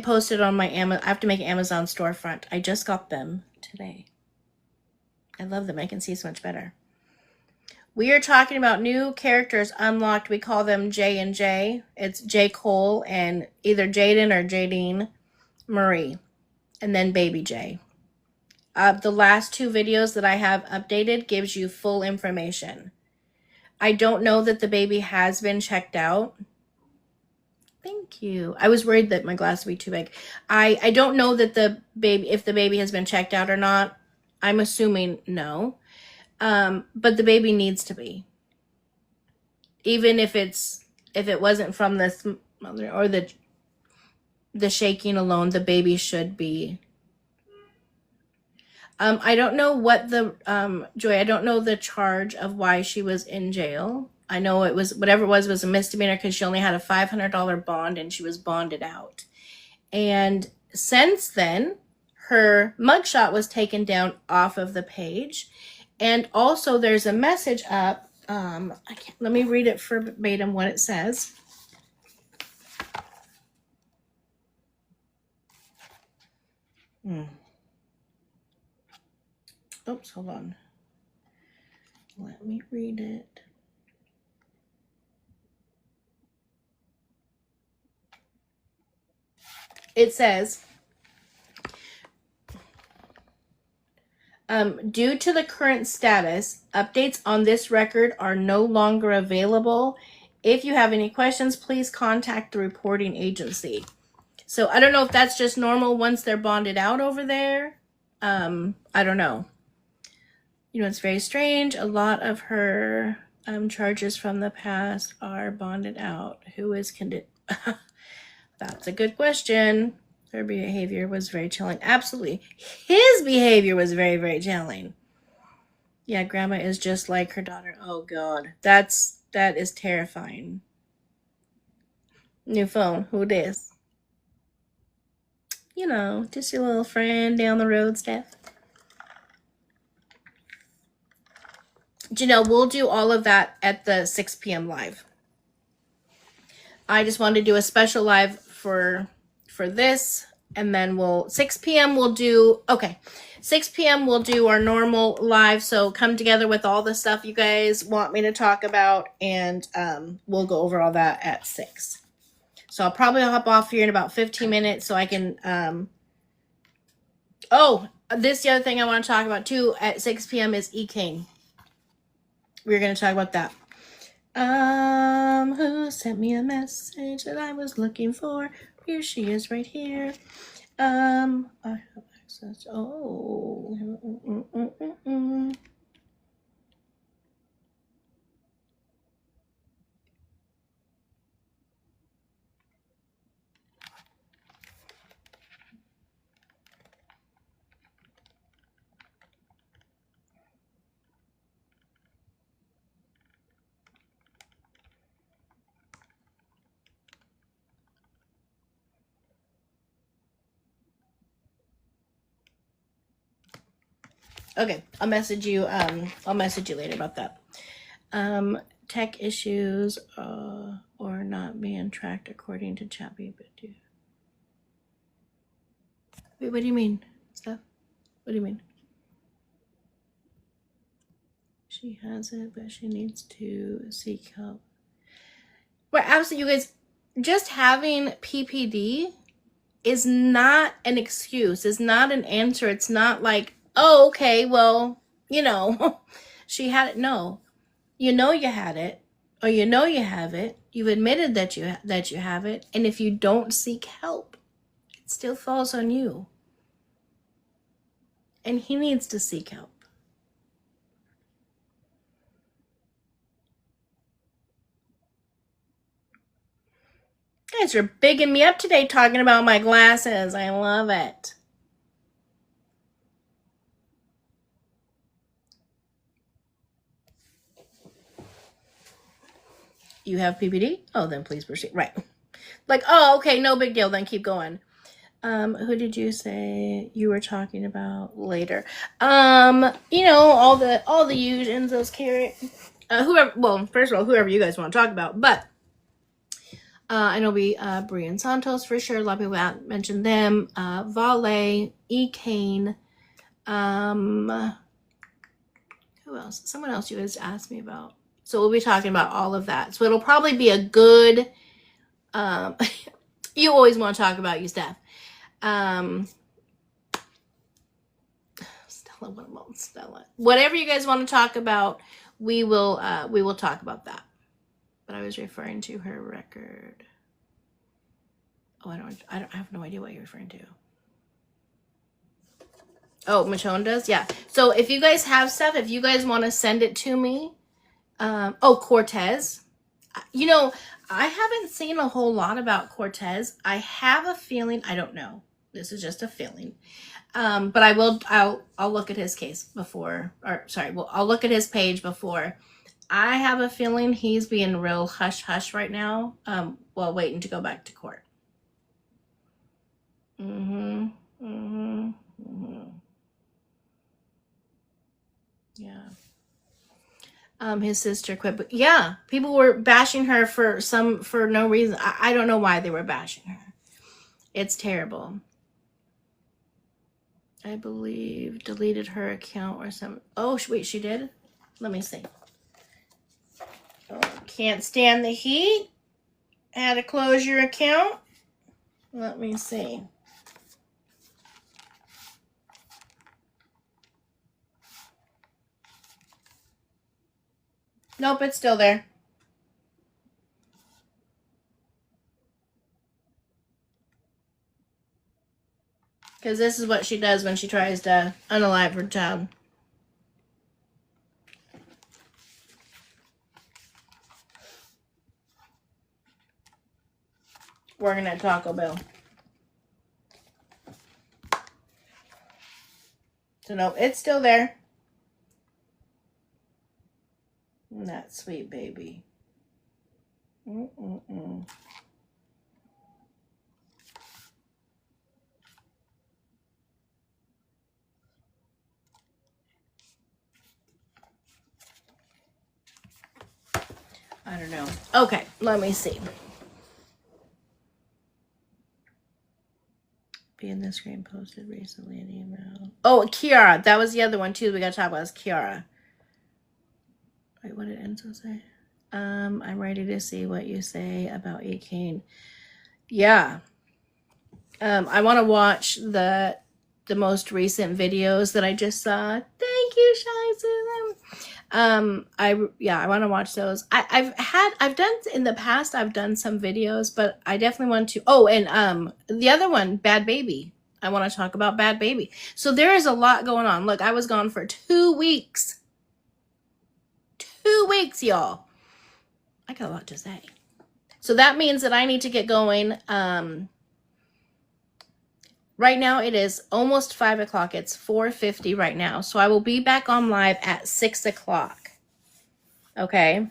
post it on my I have to make an Amazon storefront. I just got them today. I love them. I can see so much better. We are talking about new characters unlocked. We call them J and J. It's Jaycole and either Jaden or Jadeen Marie, and then baby J. The last 2 videos that I have updated gives you full information. I don't know that the baby has been checked out. Thank you. I was worried that my glass would be too big. I don't know that if the baby has been checked out or not. I'm assuming no. But the baby needs to be. Even if it wasn't from this mother or the shaking alone, the baby should be. I don't know what Joy, I don't know the charge of why she was in jail. I know it was, whatever it was a misdemeanor because she only had a $500 bond and she was bonded out. And since then, her mugshot was taken down off of the page. And also there's a message up. Let me read it verbatim what it says. Oops, hold on. Let me read it. It says, due to the current status, updates on this record are no longer available. If you have any questions, please contact the reporting agency. So I don't know if that's just normal once they're bonded out over there. I don't know. You know, it's very strange. A lot of her charges from the past are bonded out. Who is That's a good question. Her behavior was very chilling. Absolutely. His behavior was very, very chilling. Yeah, grandma is just like her daughter. Oh God. That is terrifying. New phone. Who this? You know, just your little friend down the road, Steph. Janelle, we'll do all of that at the 6 p.m. live. I just wanted to do a special live for this, and then 6 p.m. we'll do 6 p.m. we'll do our normal live. So come together with all the stuff you guys want me to talk about, and we'll go over all that at 6. So I'll probably hop off here in about 15 minutes so I can this the other thing I want to talk about too at 6 p.m. is E-Cane. We're going to talk about that. Who sent me a message that I was looking for? Here she is right here. I have access. Okay, I'll message you later about that. Tech issues or not being tracked according to ChatGPT. Wait, what do you mean, Steph? What do you mean? She has it, but she needs to seek help. Well, absolutely, you guys, just having PPD is not an excuse. It's not an answer. It's not like, oh, okay, well, she had it. No, you had it, or you have it. You've admitted that you have it, and if you don't seek help, it still falls on you. And he needs to seek help. You guys are bigging me up today talking about my glasses. I love it. You have PPD? Oh, then please proceed. Right. Like, oh, okay, no big deal. Then keep going. Who did you say you were talking about later? All the Eugens, those carrot, whoever. Well, first of all, whoever you guys want to talk about, but I know Brie and Santos for sure. A lot of people mentioned them. Vale, E-Cane. Who else? Someone else you guys asked me about. So we'll be talking about all of that. So it'll probably be a good. You always want to talk about you, Steph. Stella. Whatever you guys want to talk about, we will talk about that. But I was referring to her record. Oh, I have no idea what you're referring to. Oh, Michonne does? Yeah. So if you guys have stuff, if you guys want to send it to me. Cortez. I haven't seen a whole lot about Cortez. I have a feeling, I don't know. This is just a feeling. But I'll look at his case before, I'll look at his page before. I have a feeling he's being real hush-hush right now, while waiting to go back to court. Yeah. His sister quit, but yeah, people were bashing her for no reason. I don't know why they were bashing her. It's terrible. I believe deleted her account or something. Oh, wait, she did? Let me see. Oh, can't stand the heat. Had to close your account. Let me see. Nope, it's still there. Because this is what she does when she tries to unalive her child. Working at Taco Bell. So no, it's still there. That sweet baby. Mm-mm-mm. I don't know. Okay, let me see. Being the screen posted recently an email. Oh, Kiara. That was the other one too we gotta talk about is Kiara. Wait, what did Enzo say? I'm ready to see what you say about Ekane. Yeah. I want to watch the most recent videos that I just saw. Thank you, Shiza. I want to watch those. I've done in the past. I've done some videos, but I definitely want to. Oh, and the other one, Bad Baby. I want to talk about Bad Baby. So there is a lot going on. Look, I was gone for 2 weeks. 2 weeks, y'all. I got a lot to say. So that means that I need to get going. Right now it is almost 5 o'clock. It's 4:50 right now. So I will be back on live at 6 o'clock. Okay.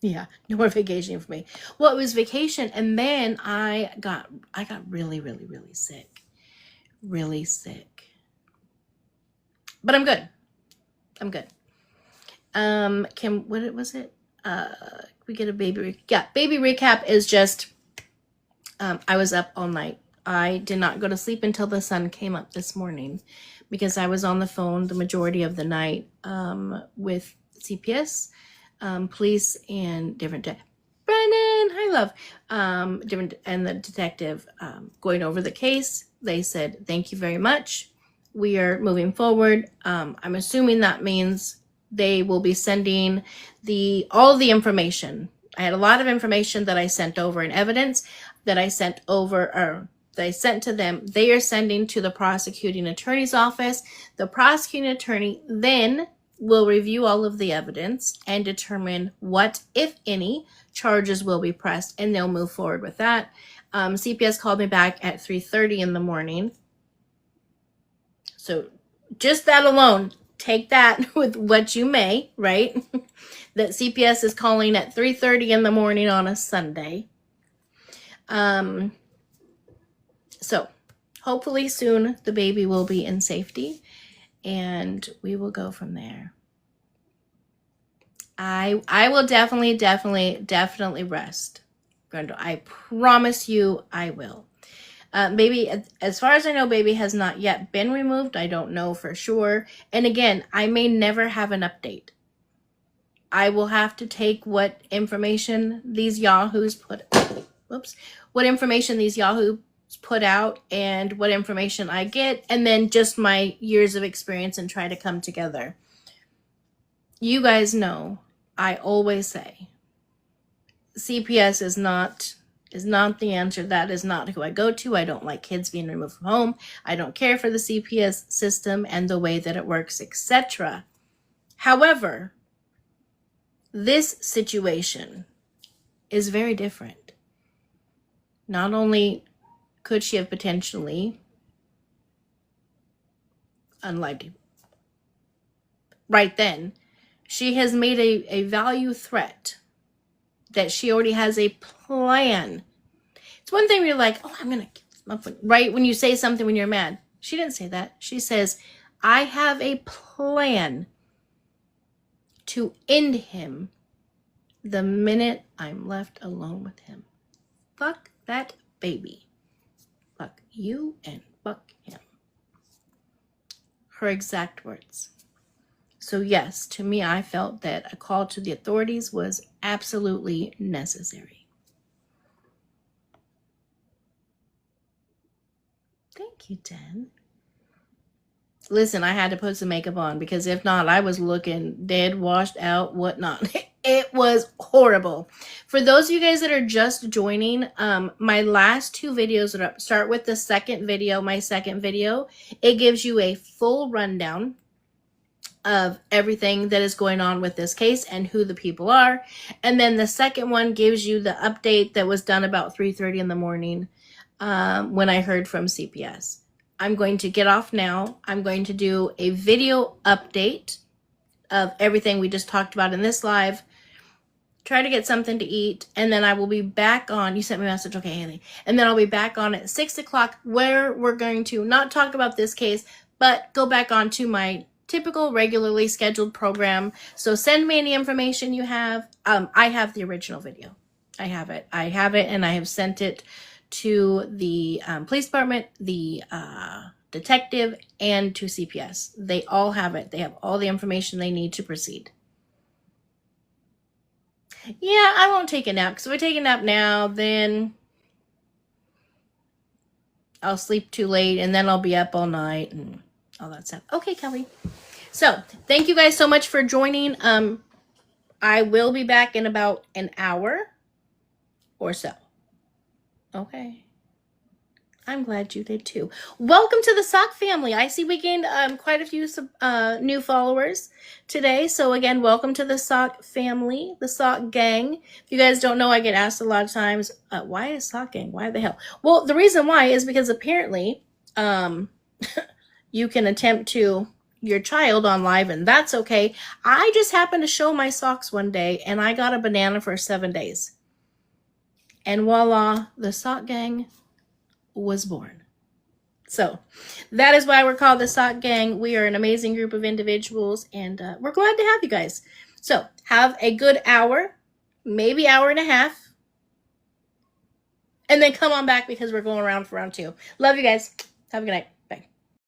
Yeah, no more vacation for me. Well, it was vacation, and then I got really, really, really sick. Really sick. But I'm good. I'm good. What was it? We get a baby. Yeah, baby recap is just. I was up all night. I did not go to sleep until the sun came up this morning, because I was on the phone the majority of the night with CPS, police, and different. Brennan, hi love. Different and the detective going over the case. They said thank you very much. We are moving forward. I'm assuming that means they will be sending all the information. I had a lot of information that I sent over in evidence that I sent over, or that I sent to them. They are sending to the prosecuting attorney's office. The prosecuting attorney then will review all of the evidence and determine what, if any, charges will be pressed, and they'll move forward with that. CPS called me back at 3:30 in the morning. So just that alone, take that with what you may, right? That CPS is calling at 3:30 in the morning on a Sunday. So hopefully soon the baby will be in safety, and we will go from there. I will definitely rest, Brenda. I promise you I will. Baby, as far as I know, baby has not yet been removed. I don't know for sure. And again, I may never have an update. I will have to take what information these yahoos put out, and what information I get, and then just my years of experience, and try to come together. You guys know, I always say, CPS is not the answer. That is not who I go to. I don't like kids being removed from home. I don't care for the CPS system and the way that it works, etc. However, this situation is very different. Not only could she have potentially unlived right then, she has made a value threat that she already has a plan. It's one thing when you're like, oh, I'm going to, right? When you say something when you're mad. She didn't say that. She says, I have a plan to end him the minute I'm left alone with him. Fuck that baby. Fuck you and fuck him. Her exact words. So yes, to me, I felt that a call to the authorities was absolutely necessary. Thank you, Dan. Listen, I had to put some makeup on because if not, I was looking dead, washed out, whatnot. It was horrible. For those of you guys that are just joining, my last 2 videos are up. Start with the second video, my second video. It gives you a full rundown of everything that is going on with this case and who the people are. And then the second one gives you the update that was done about 3:30 in the morning when I heard from CPS. I'm going to get off now. I'm going to do a video update of everything we just talked about in this live. Try to get something to eat, and then I will be back on. You sent me a message, okay, Haley. And then I'll be back on at 6 o'clock where we're going to not talk about this case, but go back on to my typical regularly scheduled program. So send me any information you have. I have the original video. I have it, and I have sent it to the police department, the detective, and to CPS. They all have it. They have all the information they need to proceed. Yeah, I won't take a nap, because if I take a nap now, then I'll sleep too late, and then I'll be up all night and all that stuff. Okay, Kelly. So, thank you guys so much for joining. I will be back in about an hour or so. Okay. I'm glad you did too. Welcome to the Sock family. I see we gained quite a few new followers today. So again, welcome to the Sock family, the Sock gang. If you guys don't know, I get asked a lot of times, why is Sock gang? Why the hell? Well, the reason why is because apparently you can attempt to your child on live, and that's okay. I just happened to show my socks one day, and I got a banana for 7 days. And voila, the Sock gang was born. So that is why we're called the Sock gang. We are an amazing group of individuals, and we're glad to have you guys. So have a good hour, maybe hour and a half, and then come on back because we're going around for round 2. Love you guys. Have a good night.